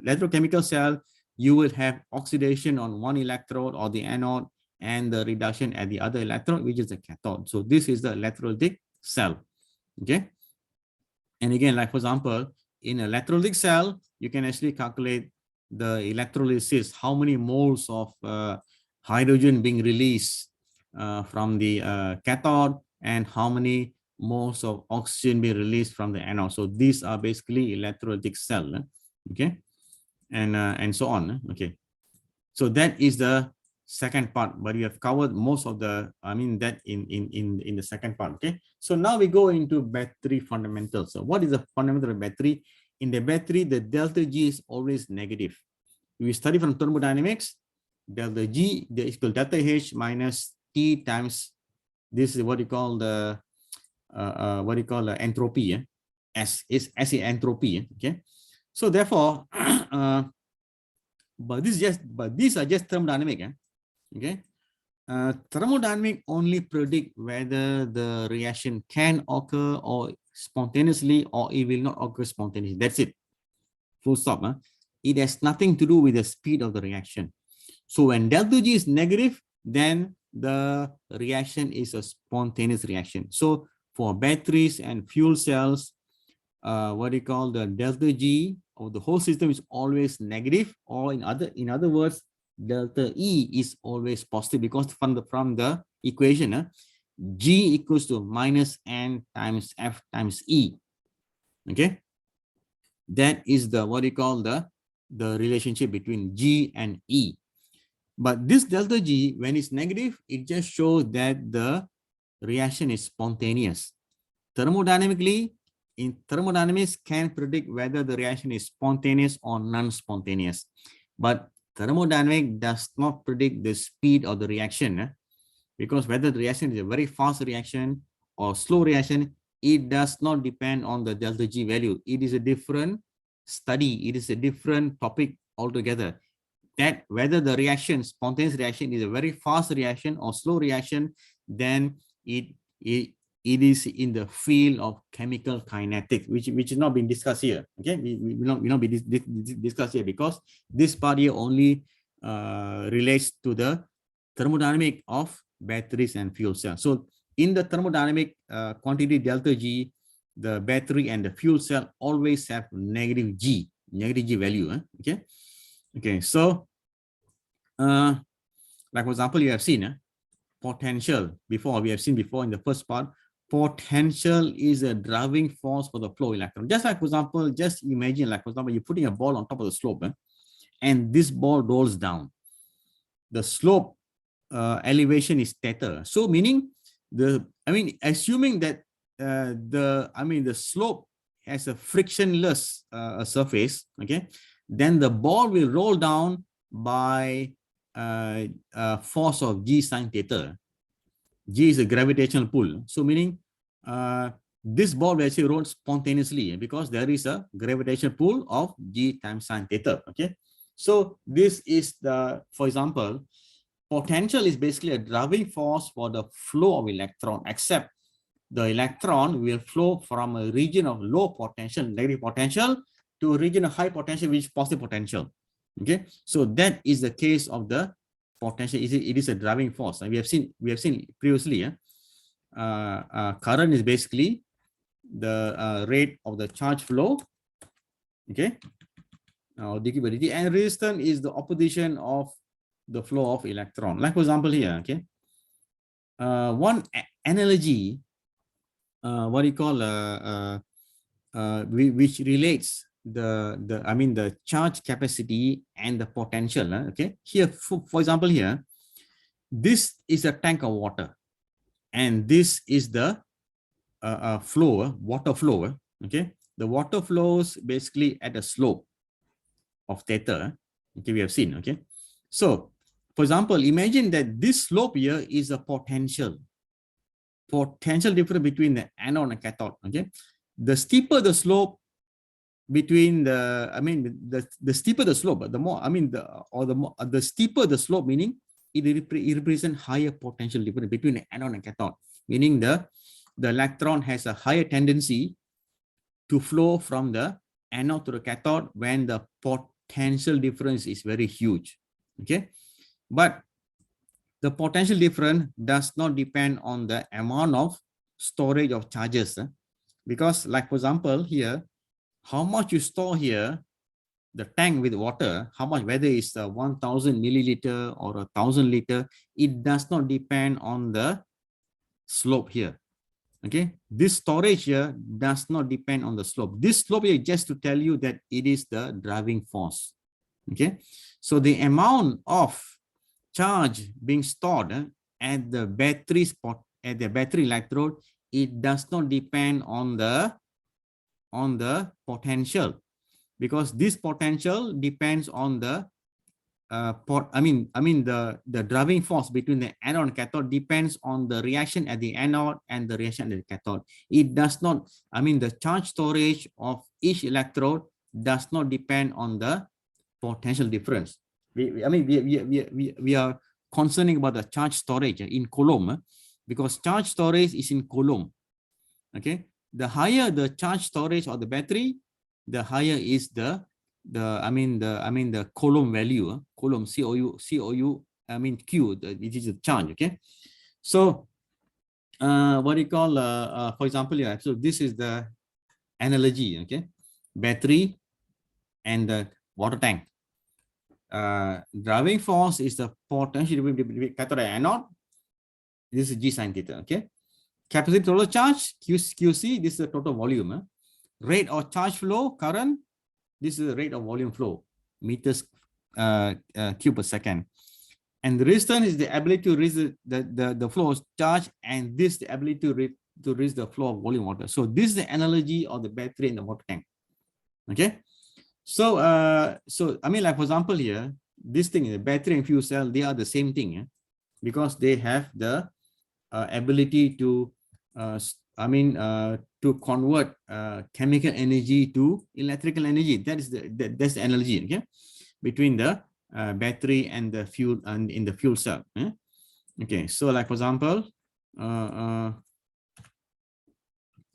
electrochemical cell, you will have oxidation on one electrode or the anode, and the reduction at the other electrode, which is the cathode. So this is the electrolytic cell. Okay. And again, like for example, in an electrolytic cell, you can actually calculate the electrolysis, how many moles of hydrogen being released from the cathode and how many moles of oxygen be released from the anode. So these are basically electrolytic cell, okay, and so on, okay. So that is the second part, but we have covered most of the, that in the second part, okay. So now we go into battery fundamentals. So what is the fundamental of battery? In the battery, the delta G is always negative. We study from thermodynamics, delta G is equal to delta H minus T times, this is what you call the entropy, S is entropy, okay. So therefore, but these are just thermodynamic, okay. Thermodynamic only predict whether the reaction can occur or spontaneously or it will not occur spontaneously. That's it. Full stop. It has nothing to do with the speed of the reaction. So when delta G is negative, then the reaction is a spontaneous reaction. So for batteries and fuel cells, the delta G of the whole system is always negative, or in other words, delta E is always positive, because from the equation, G equals to minus N times F times E. Okay, that is the the relationship between G and E. But this delta G, when it's negative, it just shows that the reaction is spontaneous. Thermodynamically, in thermodynamics can predict whether the reaction is spontaneous or non-spontaneous. But thermodynamics does not predict the speed of the reaction, because whether the reaction is a very fast reaction or slow reaction, it does not depend on the delta G value. It is a different study. It is a different topic altogether. That whether the reaction, spontaneous reaction, is a very fast reaction or slow reaction, then it is in the field of chemical kinetics, which is not being discussed here. Okay, we will not be discussed here, because this part here only relates to the thermodynamic of batteries and fuel cells. So in the thermodynamic quantity delta G, the battery and the fuel cell always have negative G value. Okay. So like for example, you have seen potential before. We have seen before in the first part, potential is a driving force for the flow electron. Just like for example, just imagine, like for example, you're putting a ball on top of the slope, and this ball rolls down. The slope elevation is theta. So meaning assuming that the slope has a frictionless surface, okay, then the ball will roll down by force of G sine theta. G is a gravitational pull. So meaning this ball will actually roll spontaneously, because there is a gravitational pull of G times sine theta. Okay. So this is for example, potential is basically a driving force for the flow of electron, except the electron will flow from a region of low potential, negative potential, to a region of high potential, which is positive potential. Okay, so that is the case of the potential. It is a driving force, and we have seen previously. Current is basically the rate of the charge flow. Okay, now dq/dt, and resistance is the opposition of the flow of electron. Like for example here, okay, one analogy, which relates the charge capacity and the potential. Okay, here for example here, this is a tank of water, and this is the water flow. Okay, the water flows basically at a slope of theta. Okay, we have seen. Okay, so for example, imagine that this slope here is a potential difference between the anode and cathode. Okay, the steeper the slope between the steeper the slope, the more the steeper the slope, meaning it represents higher potential difference between the anode and cathode, meaning the electron has a higher tendency to flow from the anode to the cathode when the potential difference is very huge. Okay, but the potential difference does not depend on the amount of storage of charges, because like for example here, how much you store here the tank with water, how much, whether it's 1000 milliliter or 1000 liter, it does not depend on the slope here. Okay, this storage here does not depend on the slope. This slope here is just to tell you that it is the driving force. Okay, so the amount of charge being stored at the battery spot, at the battery electrode, it does not depend on the potential, because this potential depends on the the driving force between the anode and cathode depends on the reaction at the anode and the reaction at the cathode. It does not, the charge storage of each electrode does not depend on the potential difference. We are concerning about the charge storage in Coulomb, because charge storage is in Coulomb. Okay, the higher the charge storage of the battery, the higher is the Coulomb value. Coulomb, COU, Q, it is the charge. Okay, so what do you call for example, yeah, so this is the analogy. Okay, battery and the water tank. Driving force is the potential between cathode and anode. This is G sin theta. Okay, capacity total charge, QC, this is the total volume. Rate of charge flow, current, this is the rate of volume flow, meters cube per second. And the resistance is the ability to reach the flow of charge, and this the ability to reach the flow of volume water. So this is the analogy of the battery and the water tank. Okay, so like for example here, this thing, the battery and fuel cell, they are the same thing, because they have the ability to to convert chemical energy to electrical energy. That's the analogy, okay, between the battery and the fuel, and in the fuel cell. Okay, so like for example,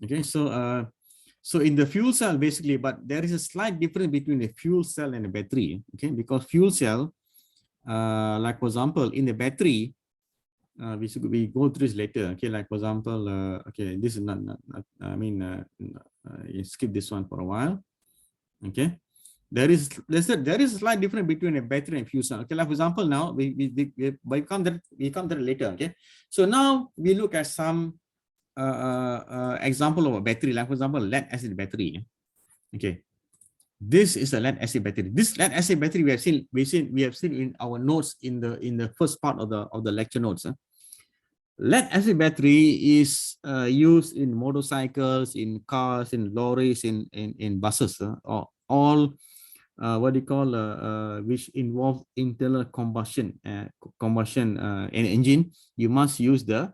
okay, so in the fuel cell basically, but there is a slight difference between the fuel cell and the battery. Okay, because fuel cell, like for example, in the battery, we go through this later. Okay, like for example, okay, this is not you skip this one for a while. Okay, there is a slight difference between a battery and fuel cell. Okay, like for example, now we come there later. Okay, so now we look at some example of a battery, like for example, lead acid battery. Okay, this is a lead acid battery. This lead acid battery we have seen in our notes in the first part of the lecture notes. Lead acid battery is used in motorcycles, in cars, in lorries, in buses, or all what do you call which involve internal combustion an engine. You must use the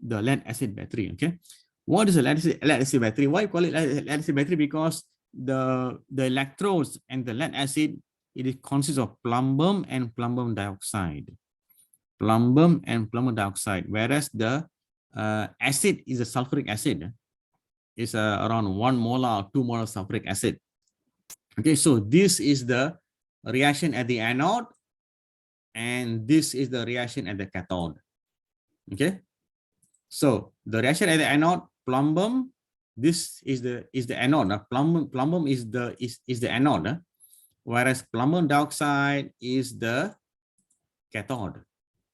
lead acid battery. Okay, what is a lead acid battery? Why call it lead acid battery? Because the electrodes and the lead acid, it consists of plumbum and plumbum dioxide. Plumbum and plumbum dioxide, whereas the acid is a sulfuric acid. It's around 1 molar or 2 molar sulfuric acid. Okay, so this is the reaction at the anode, and this is the reaction at the cathode. Okay, so the reaction at the anode, plumbum, this is the anode. Plumbum is the anode, whereas plumbum dioxide is the cathode.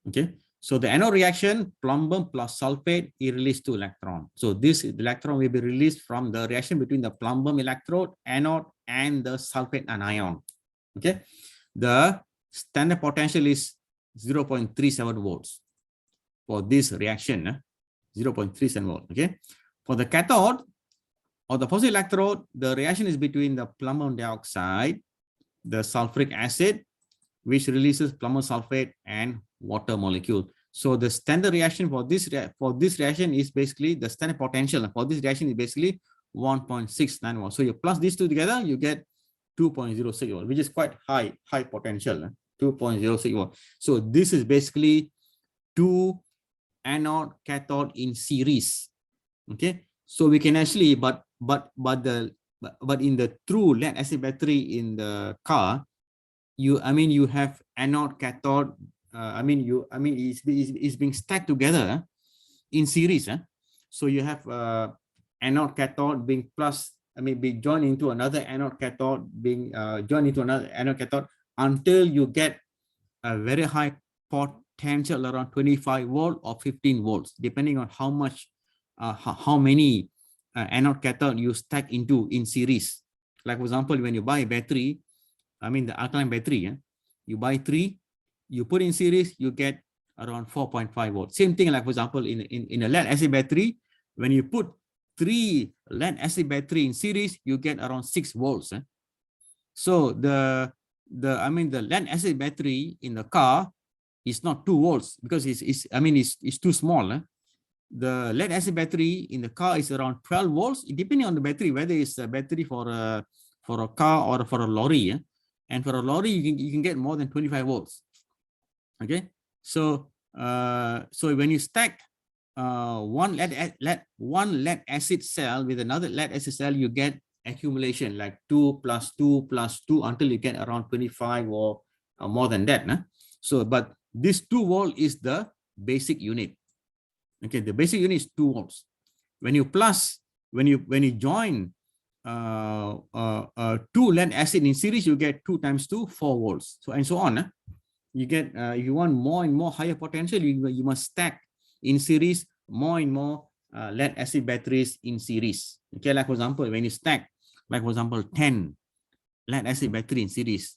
Okay, so the anode reaction, plumbum plus sulfate, it releases 2 electrons. So this electron will be released from the reaction between the plumbum electrode, anode, and the sulfate anion. Okay, the standard potential is 0.37 volts for this reaction. 0.37 volt. Okay, for the cathode or the positive electrode, the reaction is between the plumbum dioxide, the sulfuric acid, which releases plumbum sulfate and water molecule. So the standard reaction for this reaction is basically, the standard potential for this reaction is basically 1.69 volts. So you plus these two together, you get 2.06 volts, which is quite high potential. 2.06 volts. So this is basically 2 anode cathode in series. Okay, so we can actually, but in the true lead acid battery in the car, you have anode cathode, it's being stacked together in series. So you have anode cathode being plus be joined into another anode cathode, being joined into another anode cathode until you get a very high potential around 25 volt or 15 volts, depending on how much, how many anode cathode you stack into in series. Like for example, when you buy a battery, the alkaline battery, you buy 3, you put in series, you get around 4.5 volts. Same thing, like for example, in a lead acid battery, when you put 3 lead acid battery in series, you get around 6 volts. So the lead acid battery in the car is not 2 volts because it's too small. The lead acid battery in the car is around 12 volts, depending on the battery, whether it's a battery for a car or for a lorry. And for a lorry, you can get more than 25 volts. Okay, so when you stack one lead acid cell with another lead acid cell, you get accumulation like 2 plus 2 plus 2 until you get around 25 or more than that. So, but this 2 volt is the basic unit. Okay, the basic unit is 2 volts. When you join 2 lead acid in series, you get 2 times 2, 4 volts. So and so on. You get if you want more and more higher potential, you must stack in series more and more lead acid batteries in series. Okay, like for example, when you stack, like for example, 10 lead acid battery in series,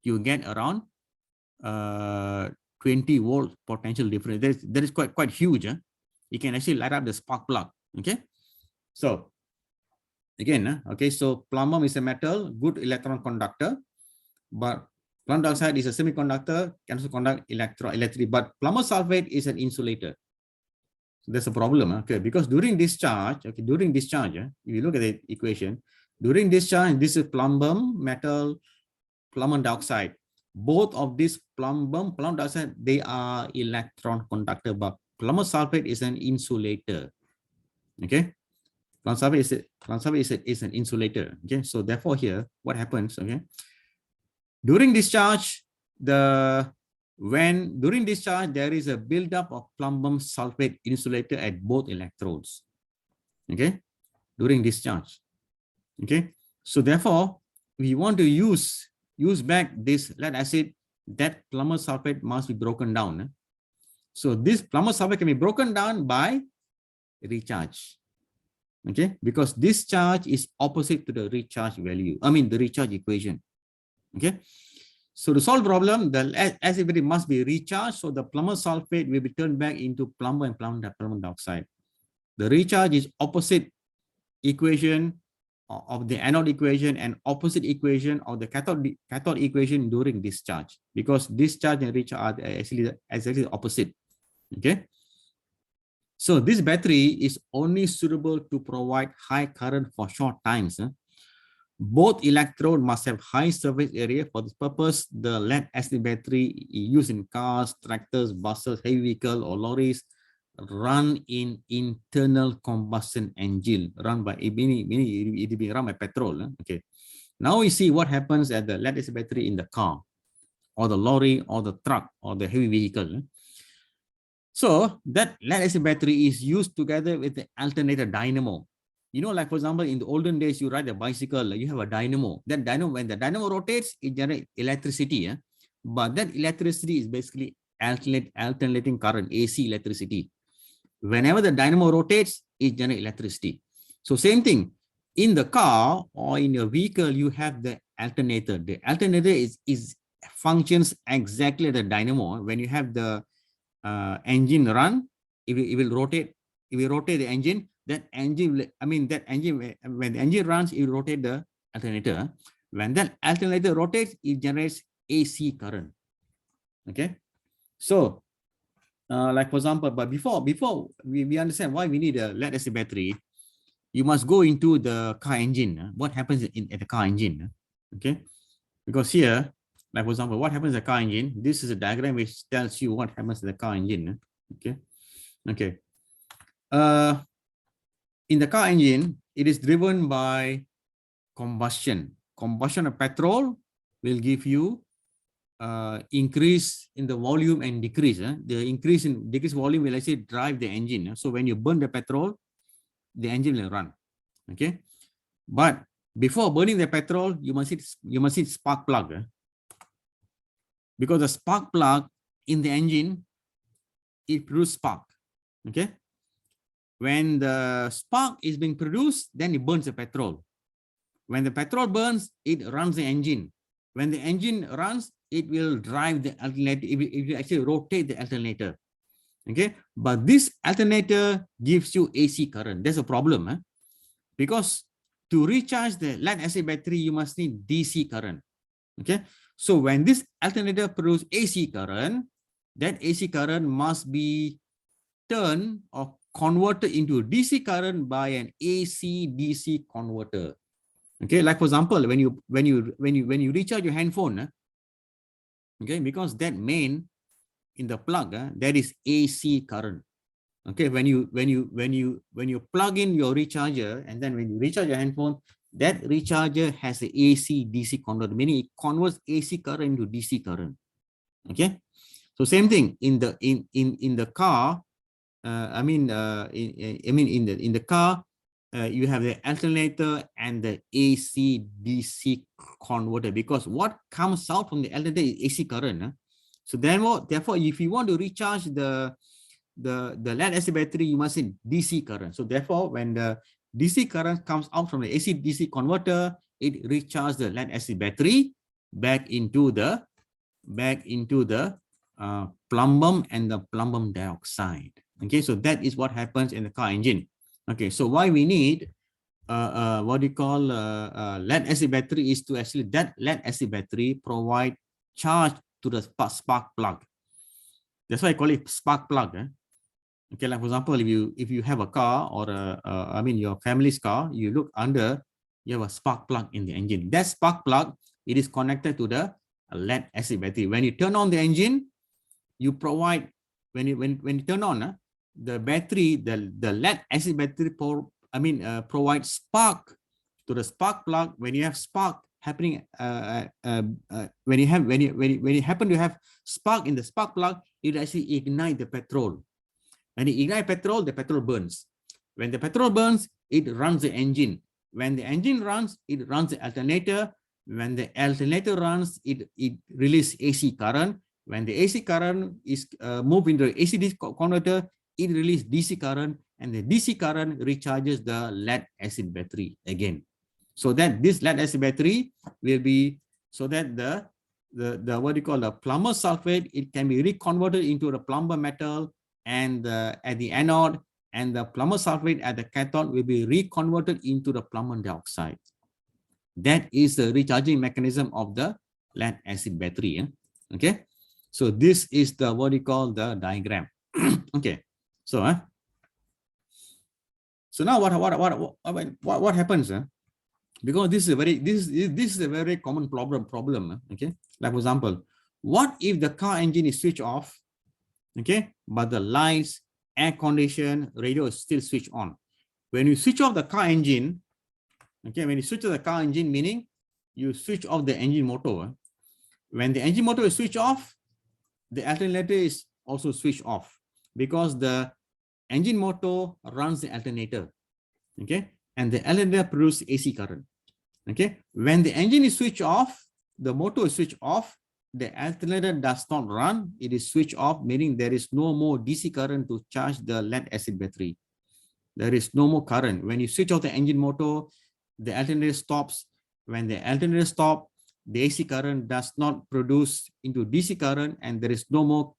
you get around 20 volt potential difference. That is quite huge. You can actually light up the spark plug. Okay, so again, okay, so plumbum is a metal, good electron conductor, but plum dioxide is a semiconductor, can also conduct electricity, but plumber sulfate is an insulator. So that's a problem, okay? Because during discharge, if you look at the equation, during discharge, this is plumbum metal, plum dioxide. Both of these plum dioxide, they are electron conductor, but plumber sulfate is an insulator. Okay, plum sulfate is an insulator. Okay, so therefore here, what happens? Okay. During discharge, there is a buildup of plumbum sulfate insulator at both electrodes. Okay, during discharge. Okay, so therefore, we want to use back this lead acid. That plumber sulfate must be broken down. So this plumber sulfate can be broken down by recharge. Okay, because this charge is opposite to the recharge value. The recharge equation. Okay, so to solve the problem, the acid must be recharged. So the plumber sulfate will be turned back into plumber and plum dioxide. The recharge is opposite equation of the anode equation and opposite equation of the cathode equation during discharge, because discharge and recharge are actually opposite. Okay. So this battery is only suitable to provide high current for short times. Both electrodes must have high surface area. For this purpose, the lead acid battery used in cars, tractors, buses, heavy vehicle, or lorries run in internal combustion engine, run by petrol. Okay. Now we see what happens at the lead acid battery in the car, or the lorry, or the truck, or the heavy vehicle. So that lead acid battery is used together with the alternator dynamo. Like for example, in the olden days, you ride a bicycle, you have a dynamo. That dynamo, when the dynamo rotates, it generates electricity. But that electricity is basically alternating current, AC electricity. Whenever the dynamo rotates, it generates electricity. So same thing, in the car or in your vehicle, you have the alternator. The alternator is functions exactly the dynamo. When you have the engine run, it will rotate. It will rotate the engine. That engine, when the engine runs, it will rotate the alternator. When that alternator rotates, it generates AC current. Okay, so like for example, but before we understand why we need a lead acid battery, you must go into the car engine. What happens at the car engine? Okay, because here, like for example, what happens in the car engine? This is a diagram which tells you what happens in the car engine. Okay, okay. In the car engine, it is driven by combustion. Combustion of petrol will give you increase in the volume and decrease. The decrease volume will actually drive the engine. So when you burn the petrol, the engine will run. Okay. But before burning the petrol, you must hit spark plug. Because the spark plug in the engine, it produces spark. Okay. When the spark is being produced, then it burns the petrol. When the petrol burns, it runs the engine. When the engine runs, it will drive the alternator. It will actually rotate the alternator. Okay. But this alternator gives you AC current. There's a problem. Because to recharge the lead acid battery, you must need DC current. Okay. So when this alternator produces AC current, that AC current must be turned or converted into DC current by an AC-DC converter. Okay, like for example, when you recharge your handphone, okay, because that main in the plug, that is AC current. Okay, when you plug in your recharger and then when you recharge your handphone, that recharger has a AC-DC converter, meaning it converts AC current into DC current. Okay, so same thing in the car. In the car, you have the alternator and the AC-DC converter, because what comes out from the alternator is AC current. So therefore, if you want to recharge the lead acid battery, you must in DC current. So therefore, when the DC current comes out from the AC-DC converter, it recharges the lead acid battery back into the plumbum and the plumbum dioxide. Okay, so that is what happens in the car engine. Okay, so why we need what you call lead acid battery is to actually that lead acid battery provide charge to the spark plug. That's why I call it spark plug. Okay, like for example, if you have a car or your family's car, you look under, you have a spark plug in the engine. That spark plug, it is connected to the lead acid battery. When you turn on the engine, you provide when you turn on the battery, the lead acid battery provides spark to the spark plug. When you have spark happening, when you happen to have spark in the spark plug, it actually ignite the petrol. When it ignites petrol, the petrol burns. When the petrol burns, it runs the engine. When the engine runs, it runs the alternator. When the alternator runs, it releases AC current. When the AC current is moved into the AC-DC converter, it releases DC current, and the DC current recharges the lead acid battery again. So that this lead acid battery will be, so that the what you call the plumber sulfate, it can be reconverted into the plumber metal, and at the anode, and the plumber sulfate at the cathode will be reconverted into the plumber dioxide. That is the recharging mechanism of the lead acid battery. Okay, so this is the what you call the diagram. Okay, so so now what happens? Because this is a very common problem. Okay, like for example, what if the car engine is switched off? Okay, but the lights, air condition, radio is still switched on. When you switch off the car engine, okay, when you switch off the car engine, meaning you switch off the engine motor. When the engine motor is switched off, the alternator is also switched off, because the engine motor runs the alternator. Okay, and the alternator produces AC current. Okay, when the engine is switched off, the motor is switched off, the alternator does not run, it is switched off, meaning there is no more DC current to charge the lead acid battery. There is no more current. When you switch off the engine motor, the alternator stops. When the alternator stops, the AC current does not produce into DC current, and there is no more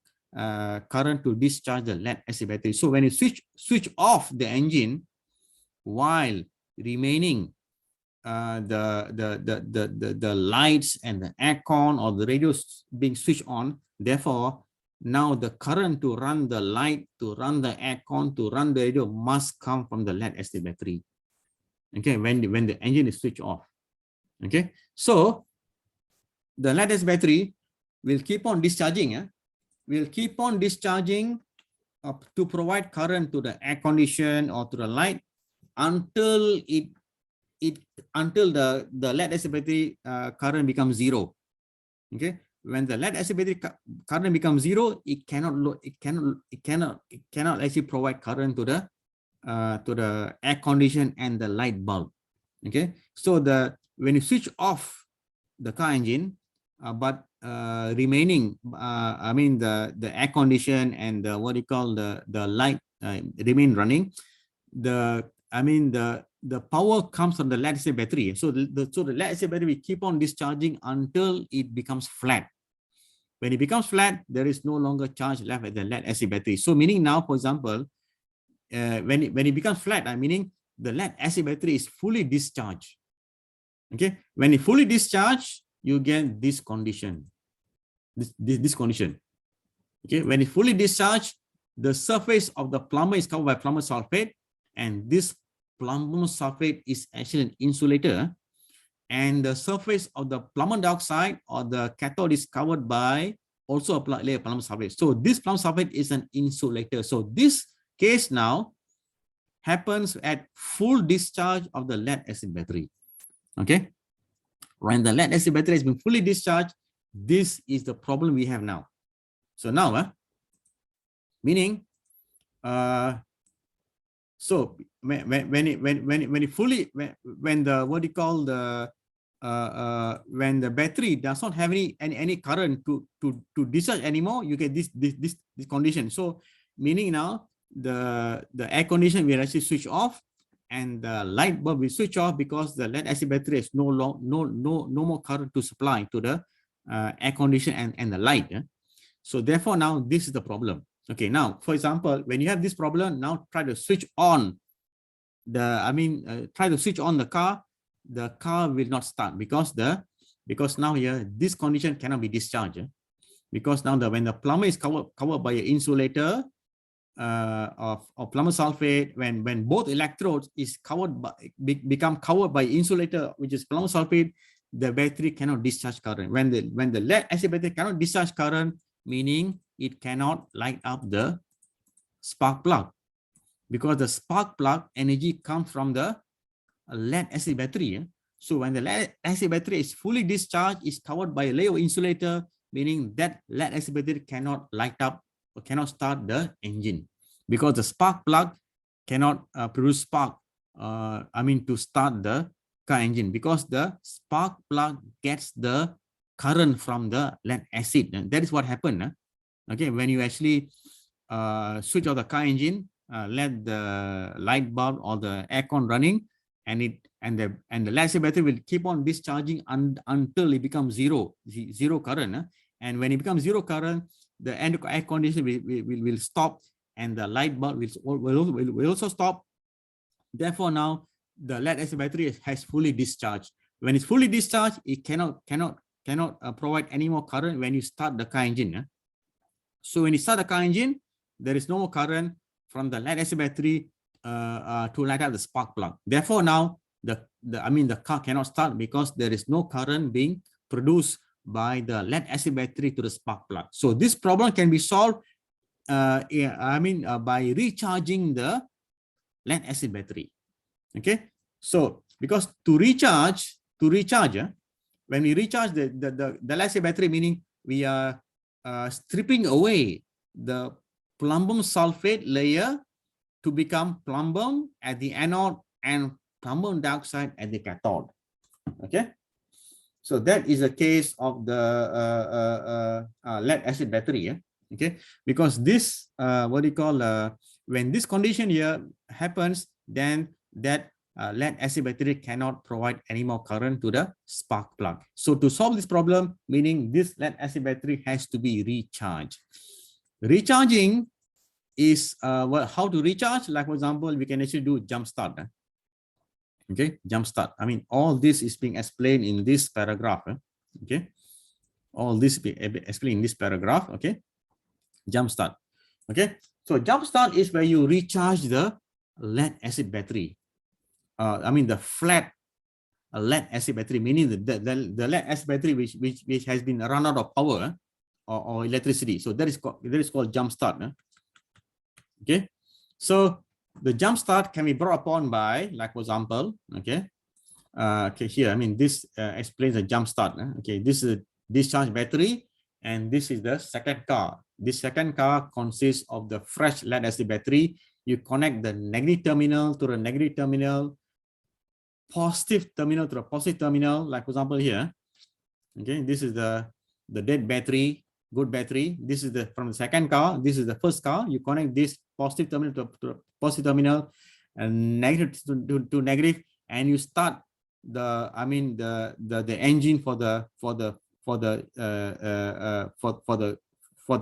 current to discharge the lead acid battery. So when you switch off the engine while remaining the lights and the aircon or the radios being switched on, therefore now the current to run the light, to run the aircon, to run the radio must come from the lead acid battery. Okay, when the engine is switched off. Okay, so the lead acid battery will keep on discharging. Will keep on discharging to provide current to the air condition or to the light until the lead acid battery current becomes zero. Okay, when the lead acid battery current becomes zero, it cannot actually provide current to the air condition and the light bulb. Okay, so when you switch off the car engine, but remaining, I mean the air condition and the what you call the light remain running. The power comes from the lead acid battery. So the lead acid battery will keep on discharging until it becomes flat. When it becomes flat, there is no longer charge left at the lead acid battery. So meaning now, for example, when it becomes flat, meaning the lead acid battery is fully discharged. Okay, when it fully discharged, you get this condition. This condition. Okay, when it fully discharged, the surface of the plumber is covered by plumber sulfate, and this plumber sulfate is actually an insulator, and the surface of the plumber dioxide or the cathode is covered by also a layer of plumber sulfate. So this plumber sulfate is an insulator. So this case now happens at full discharge of the lead acid battery. Okay, when the lead acid battery has been fully discharged, this is the problem we have now. So now, meaning, so when the battery does not have any current to discharge anymore, you get this condition. So meaning now the air conditioner will actually switch off, and the light bulb will switch off because the lead acid battery has no more current to supply to the air conditioner and the light. So therefore now this is the problem. Okay, now for example, when you have this problem, now try to switch on try to switch on the car will not start because now here this condition cannot be discharged. Because now when the plumber is covered by an insulator of plumber sulfate, when both electrodes is become covered by insulator, which is plumber sulfate, the battery cannot discharge current. When the lead acid battery cannot discharge current, meaning it cannot light up the spark plug, because the spark plug energy comes from the lead acid battery. So when the lead acid battery is fully discharged, is covered by a layer of insulator, meaning that lead acid battery cannot light up or cannot start the engine, because the spark plug cannot produce spark to start the car engine, because the spark plug gets the current from the lead acid. And that is what happened. Okay, when you actually switch off the car engine, let the light bulb or the aircon running, and the lead acid battery will keep on discharging until it becomes zero current. And when it becomes zero current, the air conditioner will stop, and the light bulb will also stop. Therefore now the lead acid battery has fully discharged. When it's fully discharged, it cannot provide any more current when you start the car engine. So when you start the car engine, there is no more current from the lead acid battery to light up the spark plug. Therefore now the car cannot start because there is no current being produced by the lead acid battery to the spark plug. So this problem can be solved by recharging the lead acid battery. Okay, so because to recharge, when we recharge the lead acid battery, meaning we are stripping away the plumbum sulfate layer to become plumbum at the anode and plumbum dioxide at the cathode. Okay, so that is a case of the lead acid battery. Okay, because this when this condition here happens, then that lead acid battery cannot provide any more current to the spark plug. So to solve this problem, meaning this lead acid battery has to be recharged. Recharging is how to recharge. Like for example, we can actually do jump start. Okay, jump start. All this is being explained in this paragraph. Okay, all this be explained in this paragraph. Okay, jump start. Okay, so jump start is where you recharge the lead acid battery. The flat lead acid battery, meaning the lead acid battery which has been run out of power or electricity. So that is called jump start. Okay, so the jump start can be brought upon by, like for example, okay, here this explains the jump start. Okay, this is a discharge battery, and this is the second car. This second car consists of the fresh lead acid battery. You connect the negative terminal to the negative terminal positive terminal to a positive terminal, like for example here. Okay, this is the dead battery, good battery. This is the from the second car. This is the first car. You connect this positive terminal to positive terminal, and negative to negative, and you start the the engine for the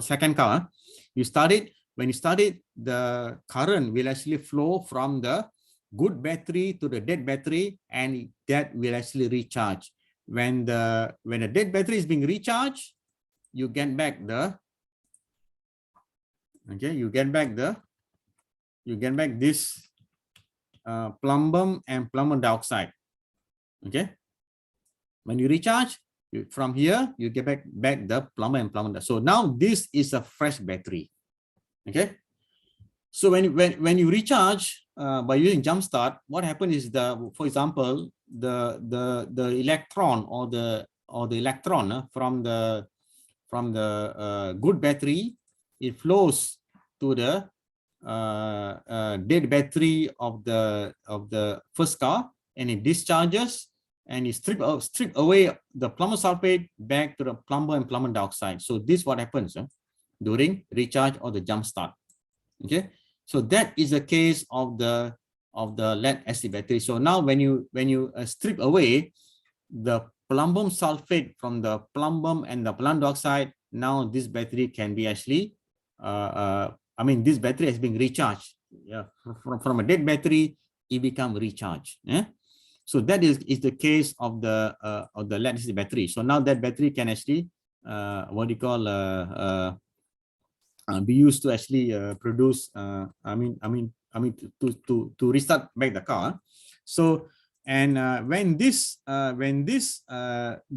second car. You start it. When you start it, the current will actually flow from the good battery to the dead battery, and that will actually recharge. When the dead battery is being recharged, you get back this plumbum and plumbum dioxide. Okay, when you recharge from here, you get back the plumbum and plumbum dioxide. So now this is a fresh battery. Okay, so when you recharge by using jump start, what happens is for example, the electron or the electron from the good battery, it flows to the dead battery of the first car, and it discharges, and it strip away the plumber sulfate back to the plumber and plumber dioxide. So this is what happens during recharge or the jump start. Okay, so that is the case of the lead acid battery. So now when you strip away the plumbum sulfate from the plumbum and the plumbum dioxide, now this battery can be actually this battery has been recharged. Yeah, from a dead battery, it become recharged. Yeah, so that is the case of the lead acid battery. So now that battery can actually be used to actually produce to restart back the car. So and when the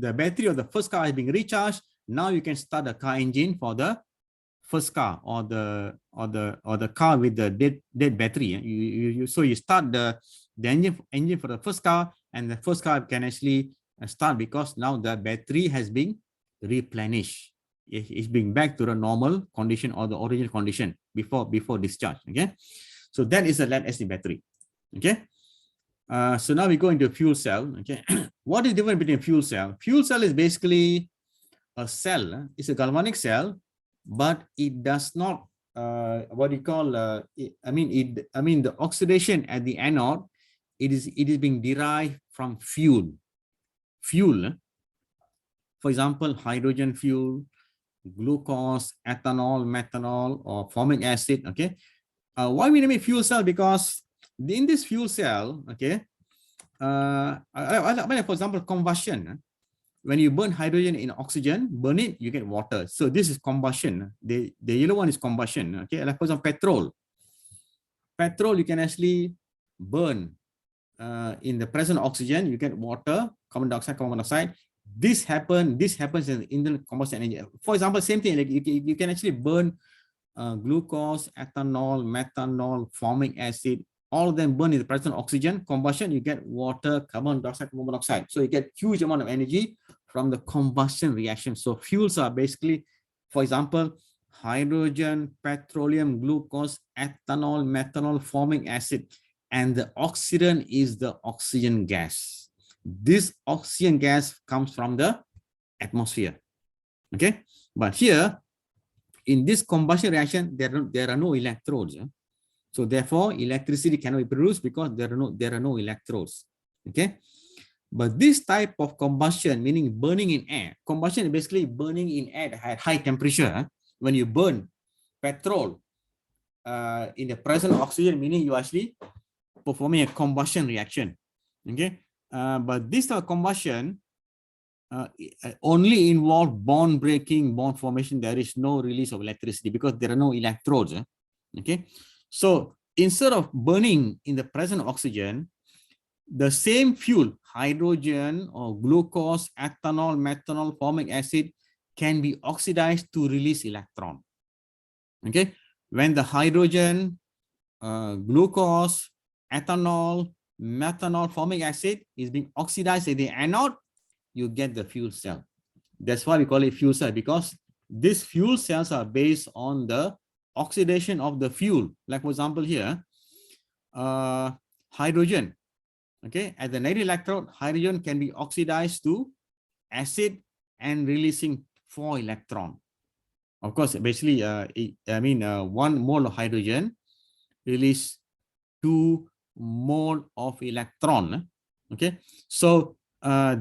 battery of the first car is being recharged, now you can start the car engine for the first car or the car with the dead battery. So you start the engine for the first car, and the first car can actually start because now the battery has been replenished. It's being back to the normal condition or the original condition before discharge. Okay, so that is a lead acid battery. Okay, so now we go into fuel cell. Okay, what is the difference between fuel cell? Fuel cell is basically a cell. It's a galvanic cell, but it does not the oxidation at the anode. It is being derived from fuel. For example, hydrogen fuel, glucose, ethanol, methanol, or formic acid. Okay, why we name it fuel cell? Because in this fuel cell, okay, for example, combustion. When you burn hydrogen in oxygen, burn it, you get water. So this is combustion. The yellow one is combustion. Okay, like for example, petrol. Petrol you can actually burn in the presence of oxygen, you get water, carbon dioxide, carbon monoxide. This happens in the combustion engine. For example, same thing, like you can actually burn glucose, ethanol, methanol, formic acid, all of them burn in the presence of oxygen. Combustion, you get water, carbon dioxide, carbon monoxide. So you get huge amount of energy from the combustion reaction. So fuels are basically, for example, hydrogen, petroleum, glucose, ethanol, methanol, formic acid, and the oxidant is the oxygen gas. This oxygen gas comes from the atmosphere. Okay, but here in this combustion reaction, there are no electrodes. So therefore, electricity cannot be produced because there are no electrodes. Okay, but this type of combustion, meaning burning in air, combustion is basically burning in air at high temperature. When you burn petrol in the presence of oxygen, meaning you actually performing a combustion reaction. Okay, but this type of combustion only involve bond breaking, bond formation. There is no release of electricity because there are no electrodes. Okay, so instead of burning in the presence of oxygen, the same fuel, hydrogen or glucose, ethanol, methanol, formic acid, can be oxidized to release electron. Okay, when the hydrogen, glucose, ethanol, methanol, formic acid is being oxidized at the anode, you get the fuel cell. That's why we call it fuel cell, because these fuel cells are based on the oxidation of the fuel. Like for example here, hydrogen. Okay, at the negative electrode, hydrogen can be oxidized to acid and releasing 4 electron. Of course, basically, 1 mole of hydrogen release 2 mole of electron. Okay, so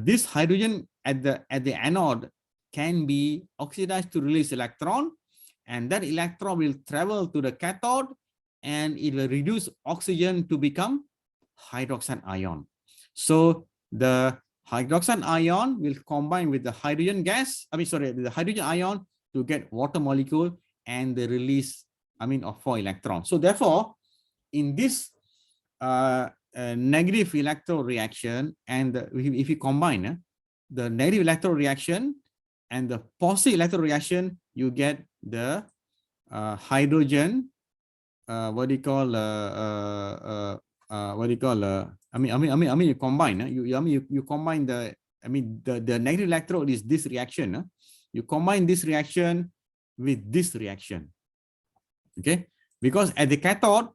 this hydrogen at the anode can be oxidized to release electron, and that electron will travel to the cathode, and it will reduce oxygen to become hydroxide ion. So the hydroxide ion will combine with the hydrogen gas, the hydrogen ion to get water molecule and the release, of 4 electrons. So therefore, in this negative electrode reaction, and if you combine the negative electrode reaction and the positive electrode reaction, you get the hydrogen, you combine, you combine the negative electrode is this reaction, you combine this reaction with this reaction. Okay, because at the cathode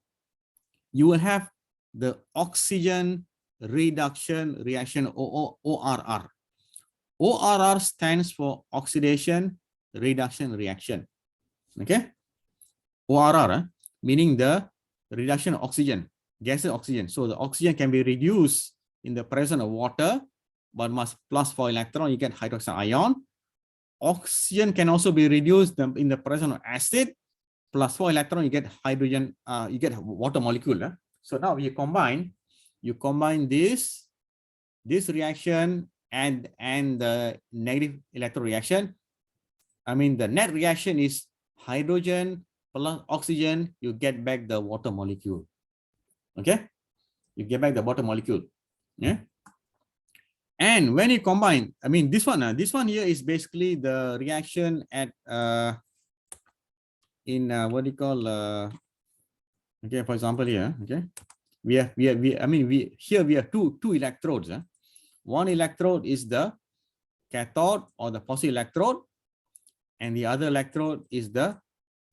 you will have the oxygen reduction reaction, ORR. ORR stands for oxidation reduction reaction. Okay, ORR, meaning the reduction of oxygen, gaseous oxygen. So the oxygen can be reduced in the presence of water, but must plus 4 electron, you get hydroxide ion. Oxygen can also be reduced in the presence of acid, plus 4 electron, you get hydrogen, you get water molecule. So now you combine this reaction and the negative electron reaction. The net reaction is hydrogen plus oxygen, you get back the water molecule. Okay, you get back the water molecule. Yeah. And when you combine, this one here is basically the reaction at okay, for example here, okay, we have two electrodes. One electrode is the cathode or the positive electrode, and the other electrode is the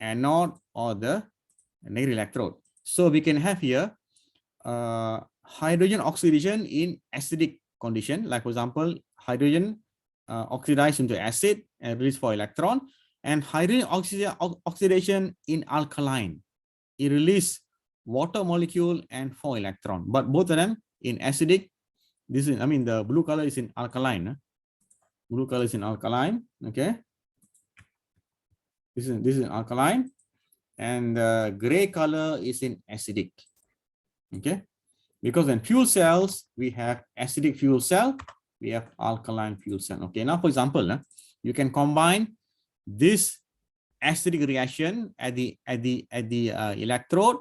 anode or the negative electrode. So we can have here hydrogen oxidation in acidic condition, like for example, hydrogen oxidized into acid and release 4 electron, and hydrogen oxidation in alkaline, it release water molecule and 4 electron, but both of them in acidic. This is, the blue color is in alkaline. Blue color is in alkaline. Okay, this is alkaline, and the gray color is in acidic. Okay, because in fuel cells we have acidic fuel cell, we have alkaline fuel cell. Okay, now for example, you can combine this acidic reaction at the electrode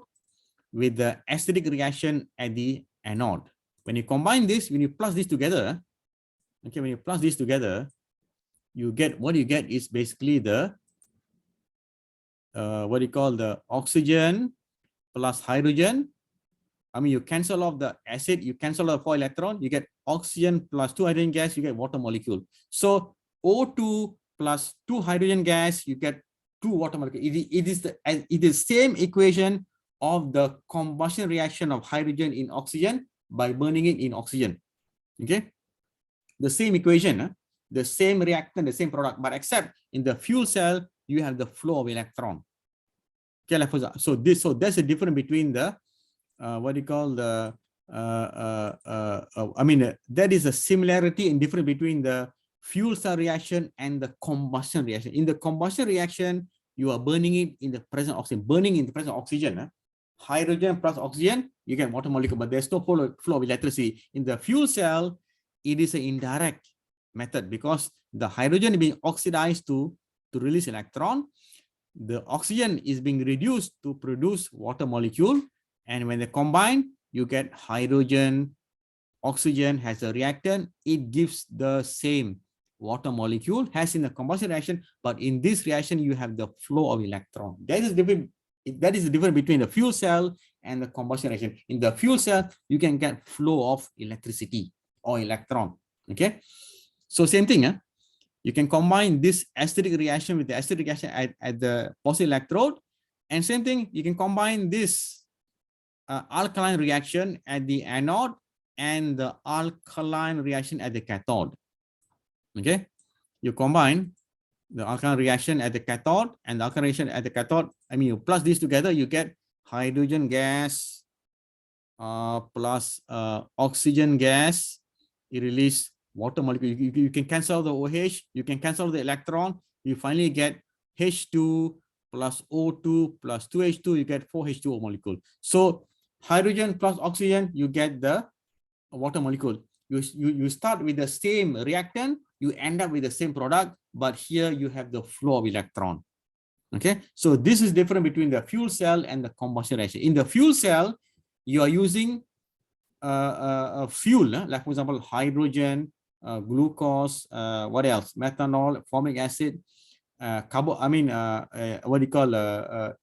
with the acidic reaction at the anode. When you combine this, when you plus this together, okay, when you plus this together, you get, what you get is basically the the oxygen plus hydrogen. You cancel off the acid, you cancel off 4 electron, you get oxygen plus 2 hydrogen gas, you get water molecule. So O2 plus 2 hydrogen gas, you get 2 water molecule. It is the same equation of the combustion reaction of hydrogen in oxygen by burning it in oxygen. Okay, the same equation, the same reactant, the same product, but except in the fuel cell you have the flow of electron. Okay, so that's the difference between the that is a similarity and difference between the fuel cell reaction and the combustion reaction. In the combustion reaction, you are burning it in the presence of oxygen. Burning in the presence of oxygen, hydrogen plus oxygen, you get water molecule, but there's no flow of electricity. In the fuel cell, it is an indirect method because the hydrogen is being oxidized to release electron. The oxygen is being reduced to produce water molecule. And when they combine, you get hydrogen, oxygen has a reactant. It gives the same water molecule as in the combustion reaction, but in this reaction, you have the flow of electron. That is the difference between the fuel cell and the combustion reaction. In the fuel cell, you can get flow of electricity or electron. Okay, so same thing. You can combine this acidic reaction with the acidic reaction at the positive electrode, and same thing, you can combine this alkaline reaction at the anode and the alkaline reaction at the cathode. Okay, you combine the alkaline reaction at the cathode and the alkaline reaction at the cathode. I mean, you plus these together, you get hydrogen gas plus oxygen gas. You release water molecule. You can cancel the OH, you can cancel the electron. You finally get H2 plus O2 plus 2H2, you get 4H2O molecule. So hydrogen plus oxygen, you get the water molecule. You start with the same reactant, you end up with the same product, but here you have the flow of electron. Okay, so this is different between the fuel cell and the combustion reaction. In the fuel cell, you are using a fuel, like for example, hydrogen, glucose, what else? Methanol, formic acid, what do you call,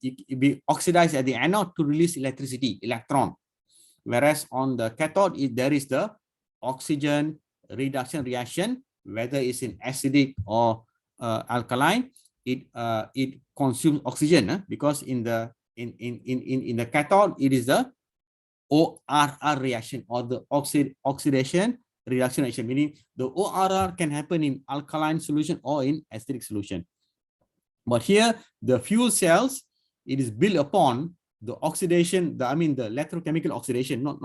it be oxidized at the anode to release electricity, electron. Whereas on the cathode, there is the oxygen reduction reaction, whether it's in acidic or alkaline, it consumes oxygen, because in the cathode, it is the ORR reaction, or the oxidation reduction reaction, meaning the ORR can happen in alkaline solution or in acidic solution. But here, the fuel cells, it is built upon the oxidation, the electrochemical oxidation, not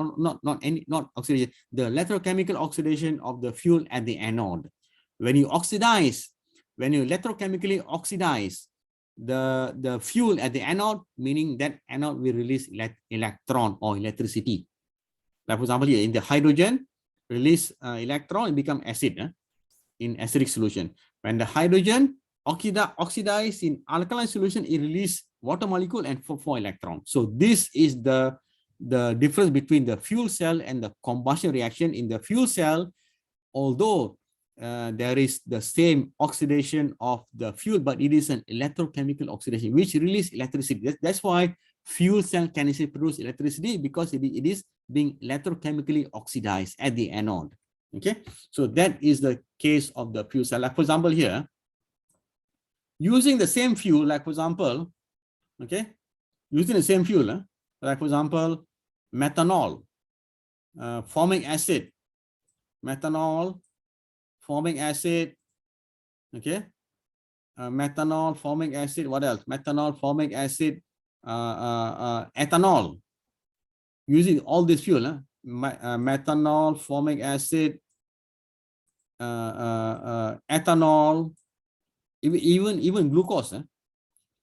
oxidation, the electrochemical oxidation of the fuel at the anode. When you electrochemically oxidize the fuel at the anode, meaning that anode will release electron or electricity. Like for example, here in the hydrogen, release electron, it become acid in acidic solution. When the hydrogen oxidize in alkaline solution, it release water molecule and 4 electrons. So this is the difference between the fuel cell and the combustion reaction. In the fuel cell, although there is the same oxidation of the fuel, but it is an electrochemical oxidation which release electricity. That's why fuel cell can easily produce electricity, because it is being electrochemically oxidized at the anode. Okay, so that is the case of the fuel cell. Like for example, here, using the same fuel, like for example, okay, using the same fuel, like for example, methanol, formic acid, methanol, formic acid, okay, methanol, formic acid, what else? Methanol, formic acid, ethanol. Using all this fuel, methanol, formic acid, ethanol, even glucose,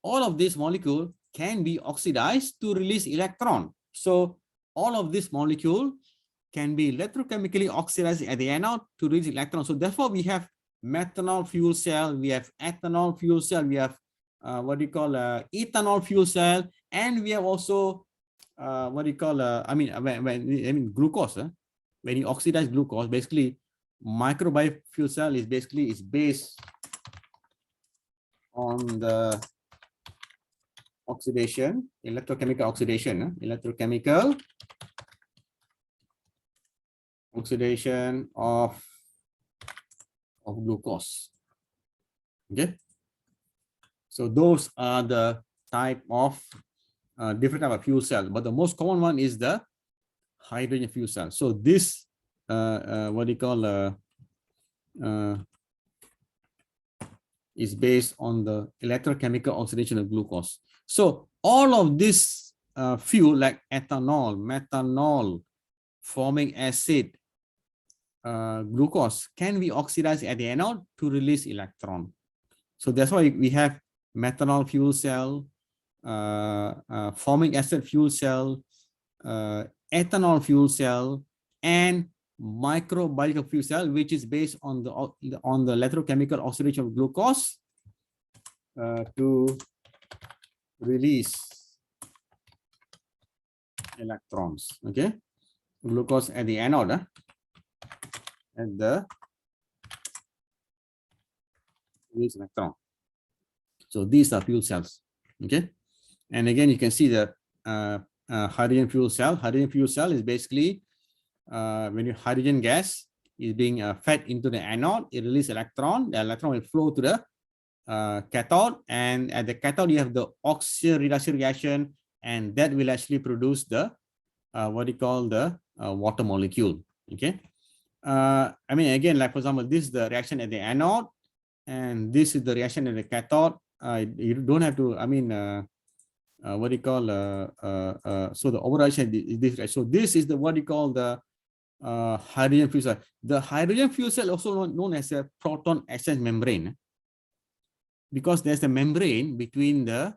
all of this molecule can be oxidized to release electron. So all of this molecule can be electrochemically oxidized at the anode to release electron. So therefore, we have methanol fuel cell, we have ethanol fuel cell, we have ethanol fuel cell, and we have also glucose. When you oxidize glucose, basically microbial fuel cell is based on the oxidation, electrochemical oxidation, electrochemical oxidation of glucose. Okay, so those are the type of different type of fuel cell, but the most common one is the hydrogen fuel cell. So this is based on the electrochemical oxidation of glucose. So all of this fuel, like ethanol, methanol, formic acid, glucose, can be oxidized at the anode to release electron. So that's why we have methanol fuel cell, formic acid fuel cell, ethanol fuel cell, and microbial fuel cell, which is based on the electrochemical oxidation of glucose to release electrons. Okay, glucose at the anode, and the release electron. So these are fuel cells. Okay, and again, you can see the hydrogen fuel cell. Hydrogen fuel cell is basically when your hydrogen gas is being fed into the anode, it releases electron. The electron will flow to the cathode, and at the cathode you have the oxygen reduction reaction, and that will actually produce the water molecule. Okay. I mean, again, like for example, this is the reaction at the anode, and this is the reaction at the cathode. You don't have to, I mean, what do you call, so the overall reaction is this, right? So this is the, what do you call, the hydrogen fuel cell. The hydrogen fuel cell also known as a proton exchange membrane, because there's a membrane between the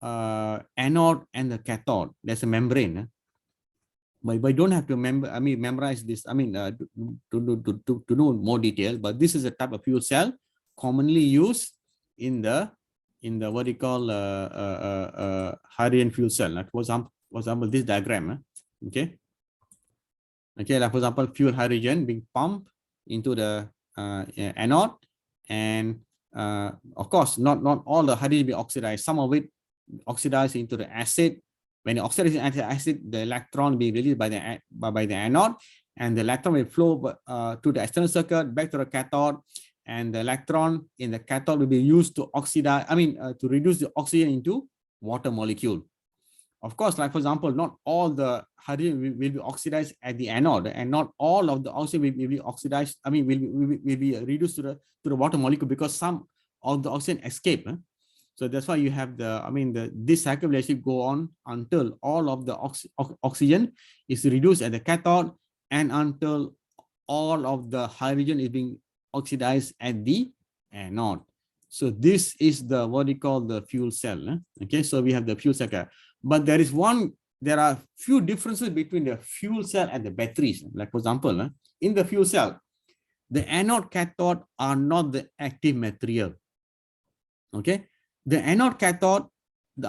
anode and the cathode. There's a membrane. But you don't have to memorize this. I mean, to know more detail. But this is a type of fuel cell commonly used in the what you call hydrogen fuel cell. Like for example, this diagram. Okay. Okay, like for example, fuel hydrogen being pumped into the anode, and of course, not all the hydrogen be oxidized. Some of it oxidized into the acid. When it oxidizes into acid, the electron be released by the anode, and the electron will flow to the external circuit back to the cathode, and the electron in the cathode will be used to oxidize. To reduce the oxygen into water molecule. Of course, like for example, not all the hydrogen will be oxidized at the anode, and not all of the oxygen will be oxidized. Will be reduced to the water molecule, because some of the oxygen escape. So that's why you have this cycle will actually go on until all of the oxygen is reduced at the cathode, and until all of the hydrogen is being oxidized at the anode. So this is the what we call the fuel cell. Okay, so we have the fuel cell. But there are few differences between the fuel cell and the batteries. Like for example, in the fuel cell, the anode cathode are not the active material. Okay, the anode cathode, the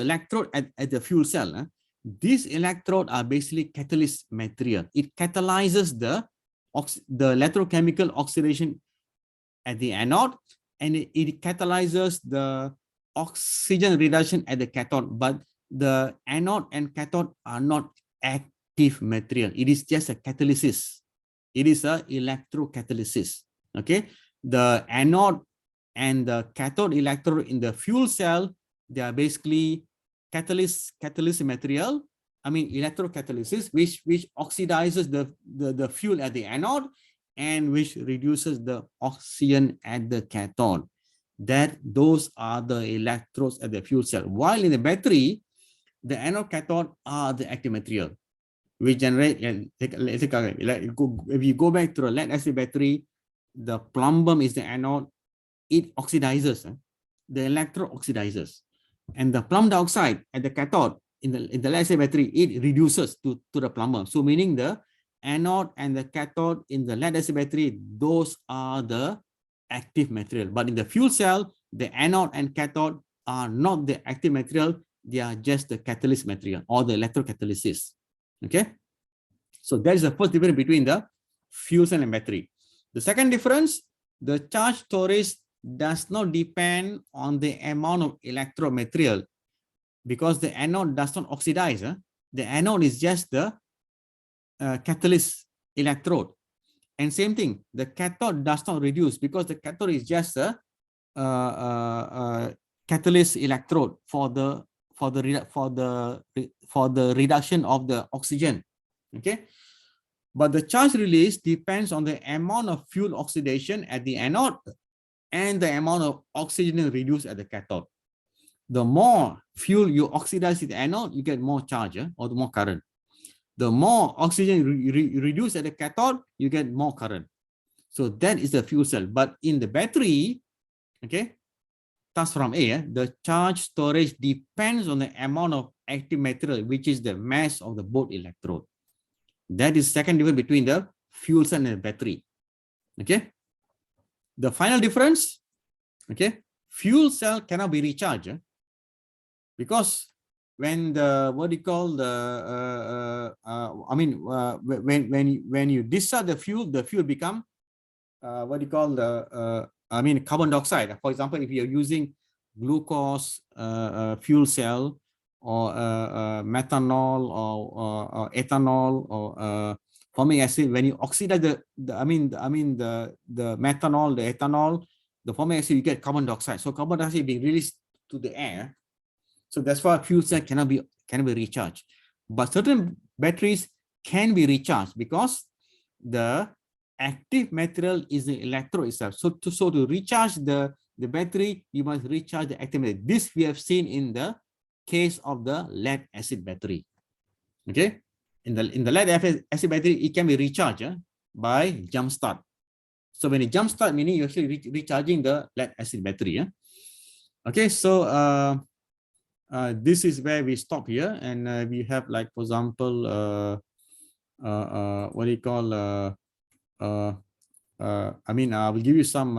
electrode at the fuel cell, these electrodes are basically catalyst material. It catalyzes the electrochemical oxidation at the anode, and it catalyzes the oxygen reduction at the cathode. But the anode and cathode are not active material. It is just a catalysis. It is a electrocatalysis. Okay, the anode and the cathode electrode in the fuel cell, they are basically catalyst material. Electrocatalysis, which oxidizes the fuel at the anode, and which reduces the oxygen at the cathode. Those are the electrodes at the fuel cell. While in the battery, the anode cathode are the active material, which generate, if you go back to the lead acid battery, the plumbum is the anode. It oxidizes, the electrode oxidizes, and the plum dioxide at the cathode in the lead acid battery, it reduces to the plumbum. So meaning the anode and the cathode in the lead acid battery, those are the active material. But in the fuel cell, the anode and cathode are not the active material. They are just the catalyst material, or the electrocatalysis. Okay, so that is the first difference between the fuel cell and battery. The second difference, the charge storage does not depend on the amount of electrode material, because the anode does not oxidize. The anode is just the catalyst electrode. And same thing, the cathode does not reduce, because the cathode is just a catalyst electrode for the reduction of the oxygen. Okay, but the charge release depends on the amount of fuel oxidation at the anode and the amount of oxygen reduced at the cathode. The more fuel you oxidize at the anode, you get more charge, or more current. The more oxygen reduced at the cathode, you get more current. So that is the fuel cell. But in the battery, okay, starts from A, the charge storage depends on the amount of active material, which is the mass of the both electrode. That is second difference between the fuel cell and the battery. Okay. The final difference, okay, fuel cell cannot be recharged, because when the when you discharge the fuel become carbon dioxide. For example, if you're using glucose fuel cell, or methanol, or ethanol, or formic acid, when you oxidize the methanol, the ethanol, the formic acid, you get carbon dioxide. So carbon dioxide being released to the air. So that's why fuel cell cannot be recharged. But certain batteries can be recharged because the active material is the electrode itself. So to recharge the battery, you must recharge the active material. This we have seen in the case of the lead acid battery. Okay, in the lead acid battery, it can be recharged by jump start. So when you jump start, meaning you're actually recharging the lead acid battery. Okay, so this is where we stop here, and we have, like, for example, what do you call? I mean, I will give you some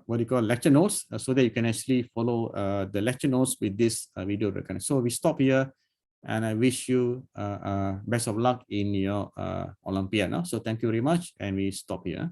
what do you call lecture notes, so that you can actually follow the lecture notes with this video recording. So we stop here, and I wish you best of luck in your Olympiad. So thank you very much, and we stop here.